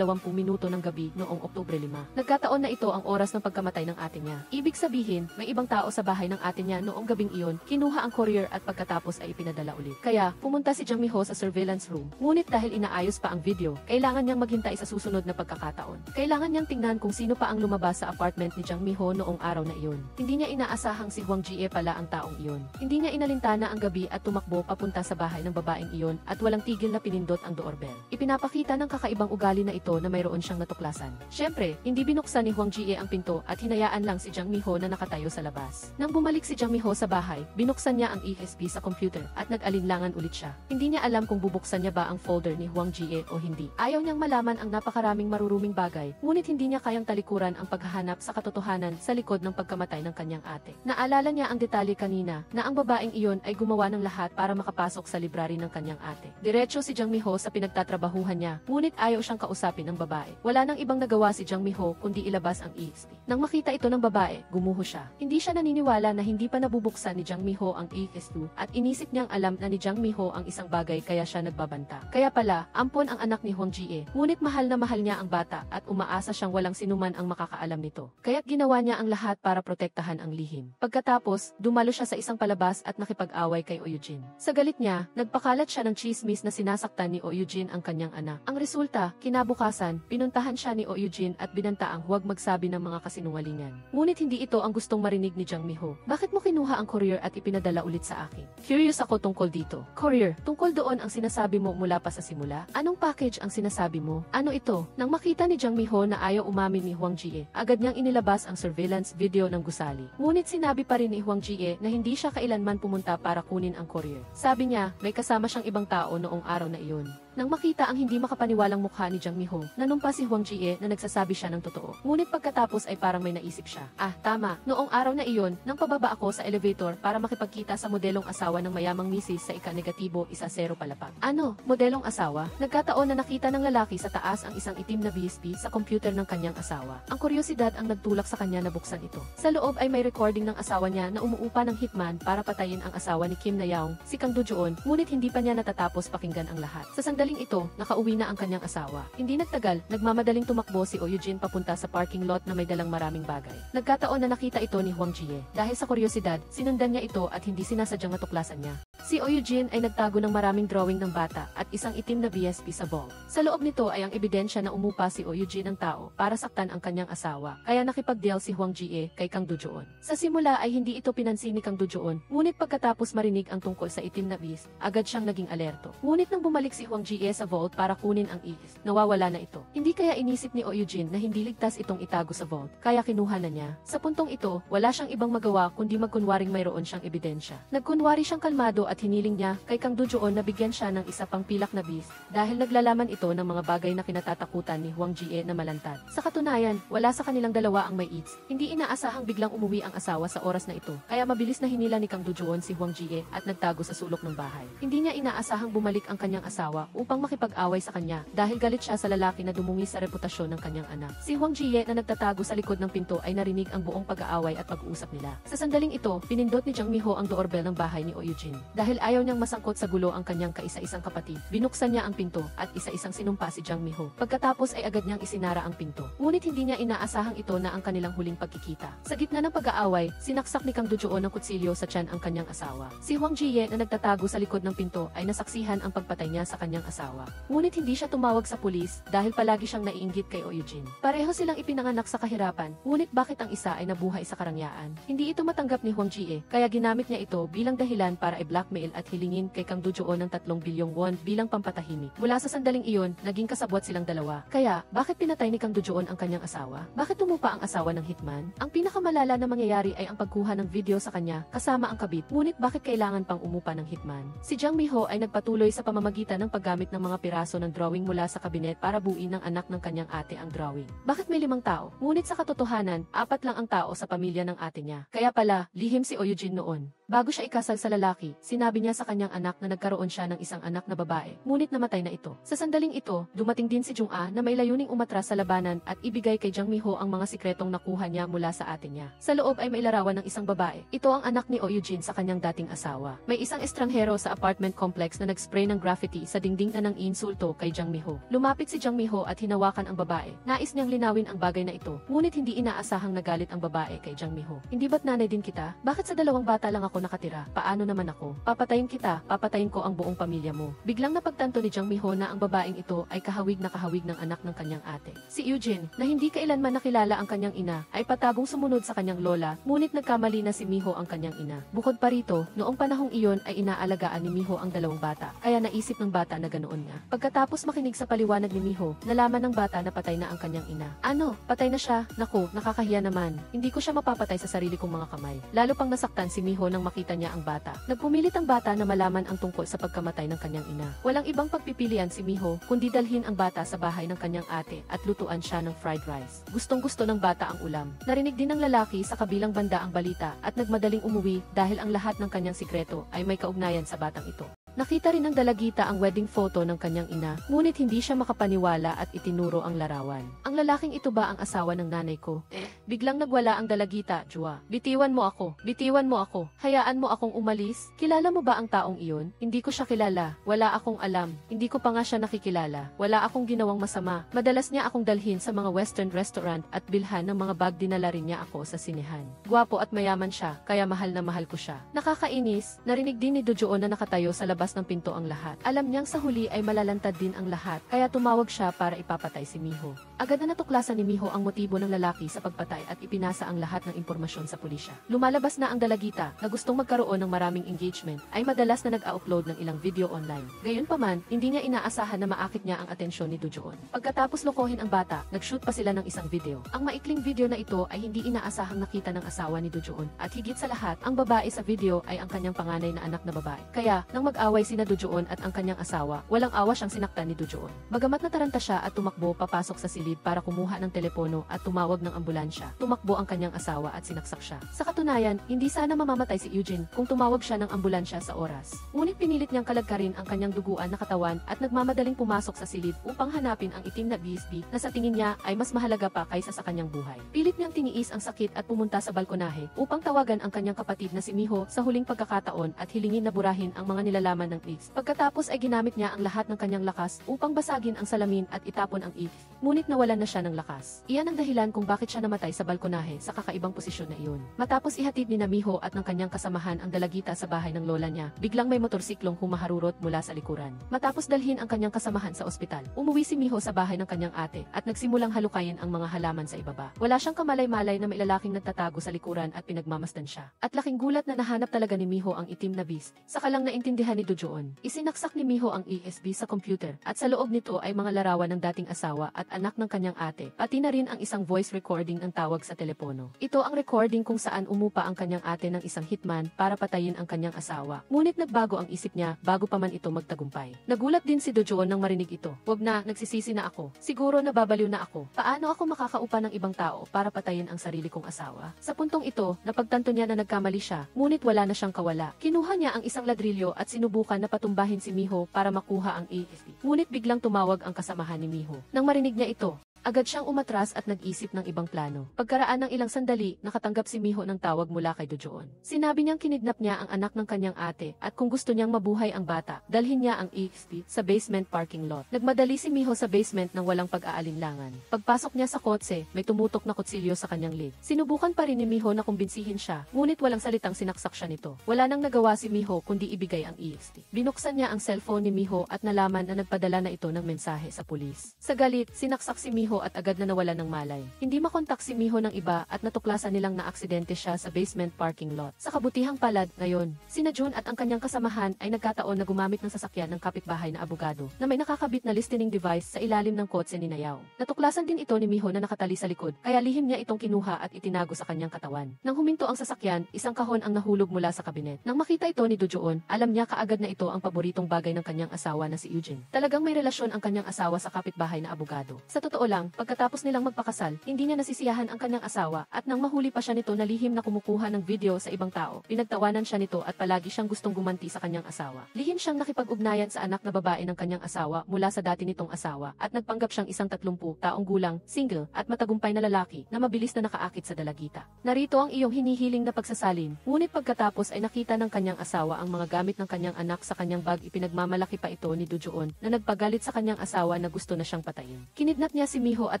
minuto ng gabi noong Oktubre 5. Nagkataon na ito ang oras ng pagkamatay ng ate niya. Ibig sabihin, may ibang tao sa bahay ng ate niya noong gabing iyon, kinuha ang courier at pagkatapos ay ipinadala ulit. Kaya, pumunta si Jang Mi-ho sa surveillance room. Ngunit dahil inaayos pa ang video, kailangan niyang maghintay sa susunod na pagkakataon. Kailangan niyang tingnan kung sino pa ang lumabas sa apartment ni Jang Mi-ho noong araw na iyon. Hindi niya inaasahang si Hwang Ji-e pala ang taong iyon. Hindi niya inalintana ang gabi at tumakbo papunta sa bahay ng babaeng iyon at walang tigil na pinindot ang doorbell. Ipinapakita ng kakaibang ugali na ito na mayroon siyang natuklasan. Siyempre, hindi binuksan ni Hwang Ji-e ang pinto at hinayaan lang si Jang Mi-ho na nakatayo sa labas. Nang bumalik si Jang Mi-ho sa bahay, binuksan niya ang USB sa computer at nag-alinlangan ulit siya. Hindi niya alam kung bubuksan niya ba ang folder ni Hwang Ji-e o hindi. Ayaw niyang malaman ang napakaraming maruruming bagay, ngunit hindi niya kayang talikuran ang paghahanap sa katotohanan sa likod ng pagkamatay ng kanyang ate. Naalala niya ang detalye kanina na ang babaeng iyon ay gumawa ng lahat para makapasok sa library ng kanyang ate. Diretso si Jang Mi-ho sa pinagtatrabahuhan niya, ngunit ayaw siyang kausapin ng babae. Wala nang ibang nagawa si Jang Mi-ho kundi ilabas ang EXP. Nang makita ito ng babae, gumuho siya. Hindi siya naniniwala na hindi pa nabubuksan ni Jang Mi-ho ang EXP at inisip niyang alam na ni Jang Mi-ho ang isang bagay kaya siya nagbabanta. Kaya pala, ampon ang anak ni Hwang Ji-e, ngunit mahal na mahal niya ang bata at umaasa siyang walang sinuman ang makakaalam nito. Kaya't ginawa niya ang lahat para protektahan ang lihim. Pagkatapos, dumalo siya sa isang palabas at nakipag-away kay Oh Eugene. Sa galit niya, nagpakalat siya ng chismis na sinasaktan ni Oh Eugene ang kanyang anak. Ang resulta, kinabukasan, pinuntahan siya ni Oh Eugene at binantaang huwag magsabi ng mga kasinungalingan. Ngunit hindi ito ang gustong marinig ni Jang Mi-ho. Bakit mo kinuha ang courier at ipinadala ulit sa akin? Curious ako tungkol dito. Courier, tungkol doon ang sinasabi mo mula pa sa simula? Anong package ang sinasabi mo? Ano ito? Nang makita ni Jang Mi-ho na ayaw umamin ni Hwang Ji-e, agad niyang inilabas ang surveillance video ng gusali. Ngunit sinabi pa rin ni Hwang Ji-e na hindi siya kailanman pumunta para kunin ang courier. Sabi niya, may kasama siyang ibang tao noong araw na iyon. Nang makita ang hindi makapaniwalang mukha ni Jang Mi-ho, nanumpa si Hwang Ji-e na nagsasabi siya ng totoo. Ngunit pagkatapos ay parang may naisip siya. Ah, tama. Noong araw na iyon, nang pababa ako sa elevator para makipagkita sa modelong asawa ng mayamang misis sa ika-negatibo 10 palapag. Ano? Modelong asawa? Nagkataon na nakita ng lalaki sa taas ang isang itim na BSP sa computer ng kanyang asawa. Ang kuryosidad ang nagtulak sa kanya na buksan ito. Sa loob ay may recording ng asawa niya na umuupa ng hitman para patayin ang asawa ni Kim Na-young, si Kang Do-joon, ngunit hindi pa niya natatapos pakinggan ang lahat. Sa sandaling ito, nakauwi na ang kanyang asawa. Hindi nagtagal, nagmamadaling tumakbo si Oh Eugene papunta sa parking lot na may dalang maraming bagay. Nagkataon na nakita ito ni Hwang Ji-e. Dahil sa kuryosidad, sinundan niya ito at hindi sinasadyang natuklasan niya. Si Eugene ay nagtago ng maraming drawing ng bata at isang itim na VSP sa vault. Sa loob nito ay ang ebidensya na umupa si Eugene ng tao para saktan ang kanyang asawa, kaya nakipag-deal si Hwang Jie kay Kang Do-joon. Sa simula ay hindi ito pinansin ni Kang Do-joon, ngunit pagkatapos marinig ang tungkol sa itim na beast, agad siyang naging alerto. Ngunit nang bumalik si Hwang Jie sa vault para kunin ang is, nawawala na ito. Hindi kaya inisip ni Eugene na hindi ligtas itong itago sa vault, kaya kinuha na niya. Sa puntong ito, wala siyang ibang magawa kundi magkunwaring mayroon siyang ebidensya. Nagkunwari siyang kalmado at hiniling niya kay Kang Do-joon na bigyan siya ng isa pang pilak na beast dahil naglalaman ito ng mga bagay na kinatatakutan ni Hwang Jie na malantad. Sa katunayan, wala sa kanilang dalawa ang may eats. Hindi inaasahang biglang umuwi ang asawa sa oras na ito, kaya mabilis na hinila ni Kang Do-joon si Hwang Jie at nagtago sa sulok ng bahay. Hindi niya inaasahang bumalik ang kanyang asawa upang makipag-away sa kanya dahil galit siya sa lalaki na dumungi sa reputasyon ng kanyang anak. Si Hwang Jie na nagtatago sa likod ng pinto ay narinig ang buong pag-aaway at pag-uusap nila. Sa sandaling ito, pinindot ni Jang Mi-ho ang doorbell ng bahay ni Eugene. Dahil ayaw niyang masangkot sa gulo ang kanyang kaisa-isang kapatid, binuksan niya ang pinto at isa-isang sinumpa si Jang Mi-ho. Pagkatapos ay agad niyang isinara ang pinto. Ngunit hindi niya inaasahang ito na ang kanilang huling pagkikita. Sa gitna ng pag-aaway, sinaksak ni Kang Do-joon ng kutsilyo sa tiyan ang kanyang asawa. Si Hwang Jie na nagtatago sa likod ng pinto ay nasaksihan ang pagpatay niya sa kanyang asawa. Ngunit hindi siya tumawag sa pulis dahil palagi siyang naiinggit kay Eugene. Pareho silang ipinanganak sa kahirapan, ngunit bakit ang isa ay nabuhay sa karangyaan? Hindi ito matanggap ni Hwang Jie, kaya ginamit niya ito bilang dahilan para i-blackmail at hilingin kay Kang Do-joon ng 3 bilyong won bilang pampatahimik. Mula sa sandaling iyon, naging kasabwat silang dalawa. Kaya, bakit pinatay ni Kang Do-joon ang kanyang asawa? Bakit tumupa ang asawa ng hitman? Ang pinakamalala na mangyayari ay ang pagkuha ng video sa kanya kasama ang kabit. Ngunit bakit kailangan pang umupa ng hitman? Si Jang Mi-ho ay nagpatuloy sa pamamagitan ng paggamit ng mga piraso ng drawing mula sa kabinet para buuin ng anak ng kanyang ate ang drawing. Bakit may 5 tao? Ngunit sa katotohanan, 4 lang ang tao sa pamilya ng ate niya. Kaya pala, lihim si Eugene noon. Bago siya ikasal sa lalaki, sinabi niya sa kanyang anak na nagkaroon siya ng isang anak na babae, ngunit namatay na ito. Sa sandaling ito, dumating din si Jung-ah na may layuning umatras sa labanan at ibigay kay Jang Mi-ho ang mga sikretong nakuha niya mula sa ate niya. Sa loob ay may larawan ng isang babae. Ito ang anak ni Eugene sa kanyang dating asawa. May isang estranghero sa apartment complex na nag-spray ng graffiti sa dingding na ng insulto kay Jang Mi-ho. Lumapit si Jang Mi-ho at hinawakan ang babae. Nais niyang linawin ang bagay na ito, ngunit hindi inaasahang nagalit ang babae kay Jang Mi-ho. Hindi ba't nanay din kita? Bakit sa 2 bata lang ako nakatira? Paano naman ako? Papatayin kita, papatayin ko ang buong pamilya mo. Biglang napagtanto ni Jang Mi-ho na ang babaeng ito ay kahawig ng anak ng kanyang ate. Si Eugene, na hindi kailanman nakilala ang kanyang ina, ay patagong sumunod sa kanyang lola, ngunit nagkamali na si Mi-ho ang kanyang ina. Bukod pa rito, noong panahong iyon ay inaalagaan ni Mi-ho ang 2 bata, kaya naisip ng bata na ganoon nga. Pagkatapos makinig sa paliwanag ni Mi-ho, nalaman ng bata na patay na ang kanyang ina. Ano? Patay na siya? Naku, nakakahiya naman. Hindi ko siya mapapatay sa sarili kong mga kamay. Lalo pang nasaktan si Mi-ho nang makita niya ang bata. Nagpumilit ang bata na malaman ang tungkol sa pagkamatay ng kanyang ina. Walang ibang pagpipilian si Mi-ho, kundi dalhin ang bata sa bahay ng kanyang ate at lutuan siya ng fried rice. Gustong-gusto ng bata ang ulam. Narinig din ng lalaki sa kabilang banda ang balita at nagmadaling umuwi dahil ang lahat ng kanyang sikreto ay may kaugnayan sa batang ito. Nakita rin ng dalagita ang wedding photo ng kanyang ina, ngunit hindi siya makapaniwala at itinuro ang larawan. Ang lalaking ito ba ang asawa ng nanay ko? Biglang nagwala ang dalagita, Jua. Bitiwan mo ako, bitiwan mo ako. Hayaan mo akong umalis. Kilala mo ba ang taong iyon? Hindi ko siya kilala. Wala akong alam. Hindi ko pa nga siya nakikilala. Wala akong ginawang masama. Madalas niya akong dalhin sa mga western restaurant at bilhan ng mga bag, dinala rin niya ako sa sinehan. Gwapo at mayaman siya, kaya mahal na mahal ko siya. Nakakainis, narinig din ni Do-joon na nakatayo sa labas ng pinto ang lahat. Alam niyang sa huli ay malalantad din ang lahat, kaya tumawag siya para ipapatay si Mi-ho. Agad na natuklasan ni Mi-ho ang motibo ng lalaki sa pagpatay at ipinasa ang lahat ng impormasyon sa pulisya. Lumalabas na ang dalagita na gustong magkaroon ng maraming engagement ay madalas na nag-upload ng ilang video online. Gayunpaman, hindi niya inaasahan na maakit niya ang atensyon ni Do-joon. Pagkatapos lokohin ang bata, nag-shoot pa sila ng isang video. Ang maikling video na ito ay hindi inaasahang nakita ng asawa ni Do-joon at higit sa lahat, ang babae sa video ay ang kanyang panganay na anak na babae. Kaya, nang mag-away sina Do-joon at ang kanyang asawa, walang awa siyang sinaktan ni Do-joon. Bagamat nataranta siya at tumakbo papasok sa silid para kumuha ng telepono at tumawag ng ambulansya, tumakbo ang kanyang asawa at sinaksak siya. Sa katunayan, hindi sana mamamatay si Eugene kung tumawag siya ng ambulansya sa oras. Ngunit pinilit niyang kalagkarin ang kanyang duguan na katawan at nagmamadaling pumasok sa silid upang hanapin ang itim na BSB na sa tingin niya ay mas mahalaga pa kaysa sa kanyang buhay. Pilit niyang tiniis ang sakit at pumunta sa balkonahe upang tawagan ang kanyang kapatid na si Mi-ho sa huling pagkakataon at hilingin na burahin ang mga nilalaman halaman ng X. Pagkatapos ay ginamit niya ang lahat ng kanyang lakas upang basagin ang salamin at itapon ang X. Ngunit nawalan na siya ng lakas. Iyan ang dahilan kung bakit siya namatay sa balkonahe sa kakaibang posisyon na iyon. Matapos ihatid ni Miho at ng kanyang kasamahan ang dalagita sa bahay ng lola niya, biglang may motorsiklong humaharurot mula sa likuran. Matapos dalhin ang kanyang kasamahan sa ospital, umuwi si Miho sa bahay ng kanyang ate at nagsimulang halukayin ang mga halaman sa ibaba. Wala siyang kamalay-malay na may lalaking nagtatago sa likuran at pinagmamasdan siya. At laking gulat na nahanap talaga ni Miho ang itim na beast. Saka lang naintindihan ni Dojoon. Isinaksak ni Miho ang ESB sa computer at sa loob nito ay mga larawan ng dating asawa at anak ng kanyang ate, pati na rin ang isang voice recording ng tawag sa telepono. Ito ang recording kung saan umupa ang kanyang ate ng isang hitman para patayin ang kanyang asawa. Ngunit nagbago ang isip niya bago pa man ito magtagumpay. Nagulat din si Dojoon nang marinig ito. Wag na, nagsisisi na ako. Siguro nababaliw na ako. Paano ako makakaupa ng ibang tao para patayin ang sarili kong asawa? Sa puntong ito, napagtanto niya na nagkamali siya, ngunit wala na siyang kawala. Kinuha niya ang isang ladrilyo at sinubukan na patumbahin si Miho para makuha ang ESB. Ngunit biglang tumawag ang kasamahan ni Miho. Nang marinig niya ito, agad siyang umatras at nag-isip ng ibang plano. Pagkaraan ng ilang sandali, nakatanggap si Miho ng tawag mula kay Dojoon. Sinabi niyang kinidnap niya ang anak ng kanyang ate at kung gusto niyang mabuhay ang bata, dalhin niya ang EXP sa basement parking lot. Nagmadali si Miho sa basement nang walang pag-aalinlangan. Pagpasok niya sa kotse, may tumutok na kutsilyo sa kanyang leg. Sinubukan pa rin ni Miho na kumbinsihin siya, ngunit walang salitang sinaksak siya nito. Wala nang nagawa si Miho kundi ibigay ang EXP. Binuksan niya ang cellphone ni Miho at nalaman na nagpadala na ito ng mensahe sa pulis. Sa galit, sinaksak si Miho at agad na nawalan ng malay. Hindi makontak si Miho ng iba at natuklasan nilang naaksidente siya sa basement parking lot. Sa kabutihang palad, ngayon, sina Jun at ang kanyang kasamahan ay nagkataon na gumamit ng sasakyan ng kapitbahay na abogado na may nakakabit na listening device sa ilalim ng kotse ni Nayao. Natuklasan din ito ni Miho na nakatali sa likod, kaya lihim niya itong kinuha at itinago sa kanyang katawan. Nang huminto ang sasakyan, isang kahon ang nahulog mula sa kabinet. Nang makita ito ni Dojoon, alam niya kaagad na ito ang paboritong bagay ng kanyang asawa na si Eugene. Talagang may relasyon ang kanyang asawa sa kapitbahay na abogado. Sa totoo lang, pagkatapos nilang magpakasal, hindi niya nasisiyahan ang kanyang asawa at nang mahuli pa siya nito na lihim na kumukuha ng video sa ibang tao, pinagtawanan siya nito at palagi siyang gustong gumanti sa kanyang asawa. Lihim siyang nakipag-ugnayan sa anak na babae ng kanyang asawa mula sa dati nitong asawa at nagpanggap siyang isang 30 taong gulang, single, at matagumpay na lalaki na mabilis na nakaakit sa dalagita. Narito ang iyong hinihiling na pagsasalin, ngunit pagkatapos ay nakita ng kanyang asawa ang mga gamit ng kanyang anak sa kanyang bag. Ipinagmamalaki pa ito ni Dojoon na nagpagalit sa kanyang asawa na gusto na siyang patayin. Kinidnap niya si Miho at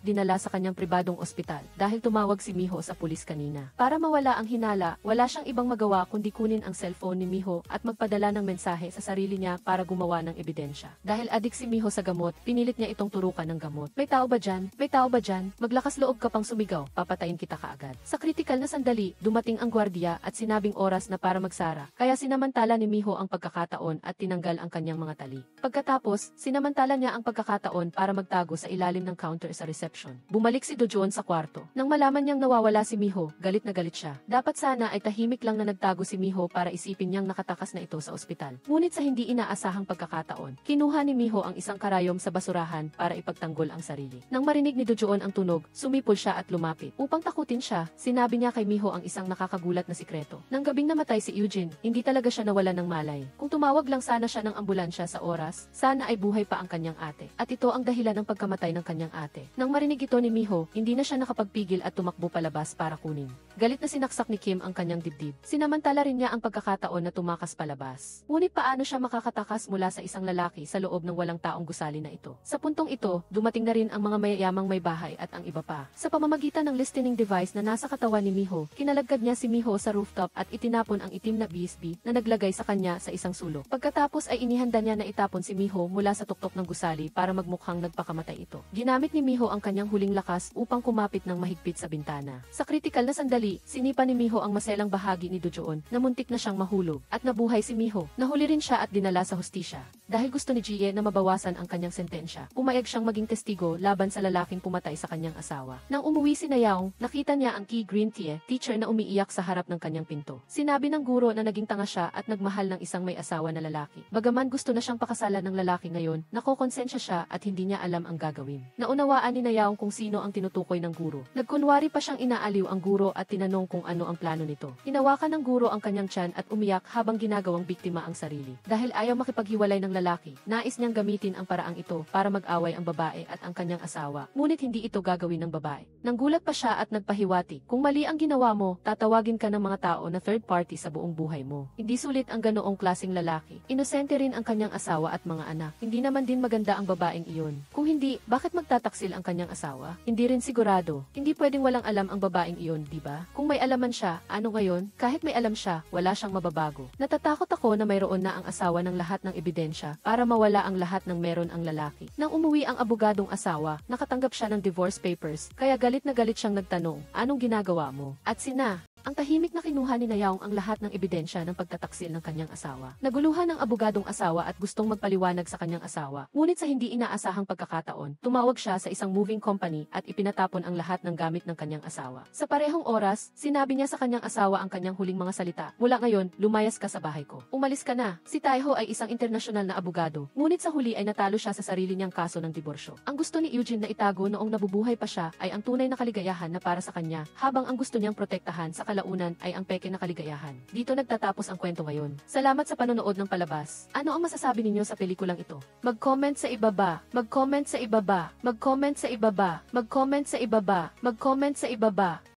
dinala sa kanyang pribadong ospital dahil tumawag si Miho sa pulis kanina. Para mawala ang hinala, wala siyang ibang magawa kundi kunin ang cellphone ni Miho at magpadala ng mensahe sa sarili niya para gumawa ng ebidensya. Dahil adik si Miho sa gamot, pinilit niya itong turukan ng gamot. May tao ba dyan? May tao ba dyan? Maglakas loob ka pang sumigaw, papatayin kita kaagad. Sa kritikal na sandali, dumating ang gwardiya at sinabing oras na para magsara, kaya sinamantala ni Miho ang pagkakataon at tinanggal ang kanyang mga tali. Pagkatapos, sinamantala niya ang pagkakataon para magtago sa ilalim ng counter sa reception. Bumalik si Dojoon sa kwarto. Nang malaman niyang nawawala si Miho, galit na galit siya. Dapat sana ay tahimik lang na nagtago si Miho para isipin niyang nakatakas na ito sa ospital. Ngunit sa hindi inaasahang pagkakataon, kinuha ni Miho ang isang karayom sa basurahan para ipagtanggol ang sarili. Nang marinig ni Dojoon ang tunog, sumipol siya at lumapit. Upang takutin siya, sinabi niya kay Miho ang isang nakakagulat na sikreto. Nang gabing namatay si Eugene, hindi talaga siya nawalan ng malay. Kung tumawag lang sana siya ng ambulansya sa oras, sana ay buhay pa ang kanyang ate. At ito ang dahilan ng pagkamatay ng kanyang ate. Nang marinig ito ni Miho, hindi na siya nakapagpigil at tumakbo palabas para kunin. Galit na sinaksak ni Kim ang kanyang dibdib. Sinamantala rin niya ang pagkakataon na tumakas palabas. Ngunit paano siya makakatakas mula sa isang lalaki sa loob ng walang taong gusali na ito? Sa puntong ito, dumating na rin ang mga mayayamang may bahay at ang iba pa. Sa pamamagitan ng listening device na nasa katawan ni Miho, kinalagkad niya si Miho sa rooftop at itinapon ang itim na BSB na naglagay sa kanya sa isang sulok. Pagkatapos ay inihanda niya na itapon si Miho mula sa tuktok ng gusali para magmukhang nagpakamatay ito. Ginamit ni Miho ang kanyang huling lakas upang kumapit ng mahigpit sa bintana. Sa kritikal na sandali, sinipa ni Miho ang maselang bahagi ni Dojoon na muntik na siyang mahulog at nabuhay si Miho. Nahuli rin siya at dinala sa hustisya. Dahil gusto ni Jie na mabawasan ang kanyang sentensya, pumayag siyang maging testigo laban sa lalaking pumatay sa kanyang asawa. Nang umuwi si Nayaong, nakita niya ang Ki Green Tie, teacher na umiiyak sa harap ng kanyang pinto. Sinabi ng guro na naging tanga siya at nagmahal ng isang may asawa na lalaki. Bagaman gusto na siyang pakasalan ng lalaki ngayon, nakokonsensya siya at hindi niya alam ang gagawin. Naunawaan Nahulaan ni Nayaong kung sino ang tinutukoy ng guro. Nagkunwari pa siyang inaaliw ang guro at tinanong kung ano ang plano nito. Hinawakan ng guro ang kanyang tiyan at umiyak habang ginagawang biktima ang sarili. Dahil ayaw makipaghiwalay ng lalaki, nais niyang gamitin ang paraang ito para mag-away ang babae at ang kanyang asawa. Ngunit hindi ito gagawin ng babae. Nanggulat pa siya at nagpahiwati. Kung mali ang ginawa mo, tatawagin ka ng mga tao na third party sa buong buhay mo. Hindi sulit ang ganoong klaseng lalaki. Inosente rin ang kanyang asawa at mga anak. Hindi naman din maganda ang babaeng iyon. Kung hindi, bakit magtataksil ang kanyang asawa? Hindi rin sigurado. Hindi pwedeng walang alam ang babaeng iyon, di ba? Kung may alaman siya, ano ngayon? Kahit may alam siya, wala siyang mababago. Natatakot ako na mayroon na ang asawa ng lahat ng ebidensya para mawala ang lahat ng meron ang lalaki. Nang umuwi ang abogadong asawa, nakatanggap siya ng divorce papers, kaya galit na galit siyang nagtanong, anong ginagawa mo? At ang tahimik na kinuha ni Nayaong ang lahat ng ebidensya ng pagtataksil ng kanyang asawa. Naguluhan ng abogadong asawa at gustong magpaliwanag sa kanyang asawa. Ngunit sa hindi inaasahang pagkakataon, tumawag siya sa isang moving company at ipinatapon ang lahat ng gamit ng kanyang asawa. Sa parehong oras, sinabi niya sa kanyang asawa ang kanyang huling mga salita. Mula ngayon, lumayas ka sa bahay ko. Umalis ka na. Si Taiho ay isang internasyonal na abogado. Ngunit sa huli ay natalo siya sa sarili niyang kaso ng diborsyo. Ang gusto ni Eugene na itago noong nabubuhay pa siya ay ang tunay na kaligayahan na para sa kanya, habang ang gusto niyang protektahan sa kalaunan ay ang peke na kaligayahan. Dito nagtatapos ang kwento ngayon. Salamat sa panonood ng palabas. Ano ang masasabi ninyo sa pelikulang ito? Mag-comment sa ibaba. Mag-comment sa ibaba. Mag-comment sa ibaba. Mag-comment sa ibaba. Mag-comment sa ibaba.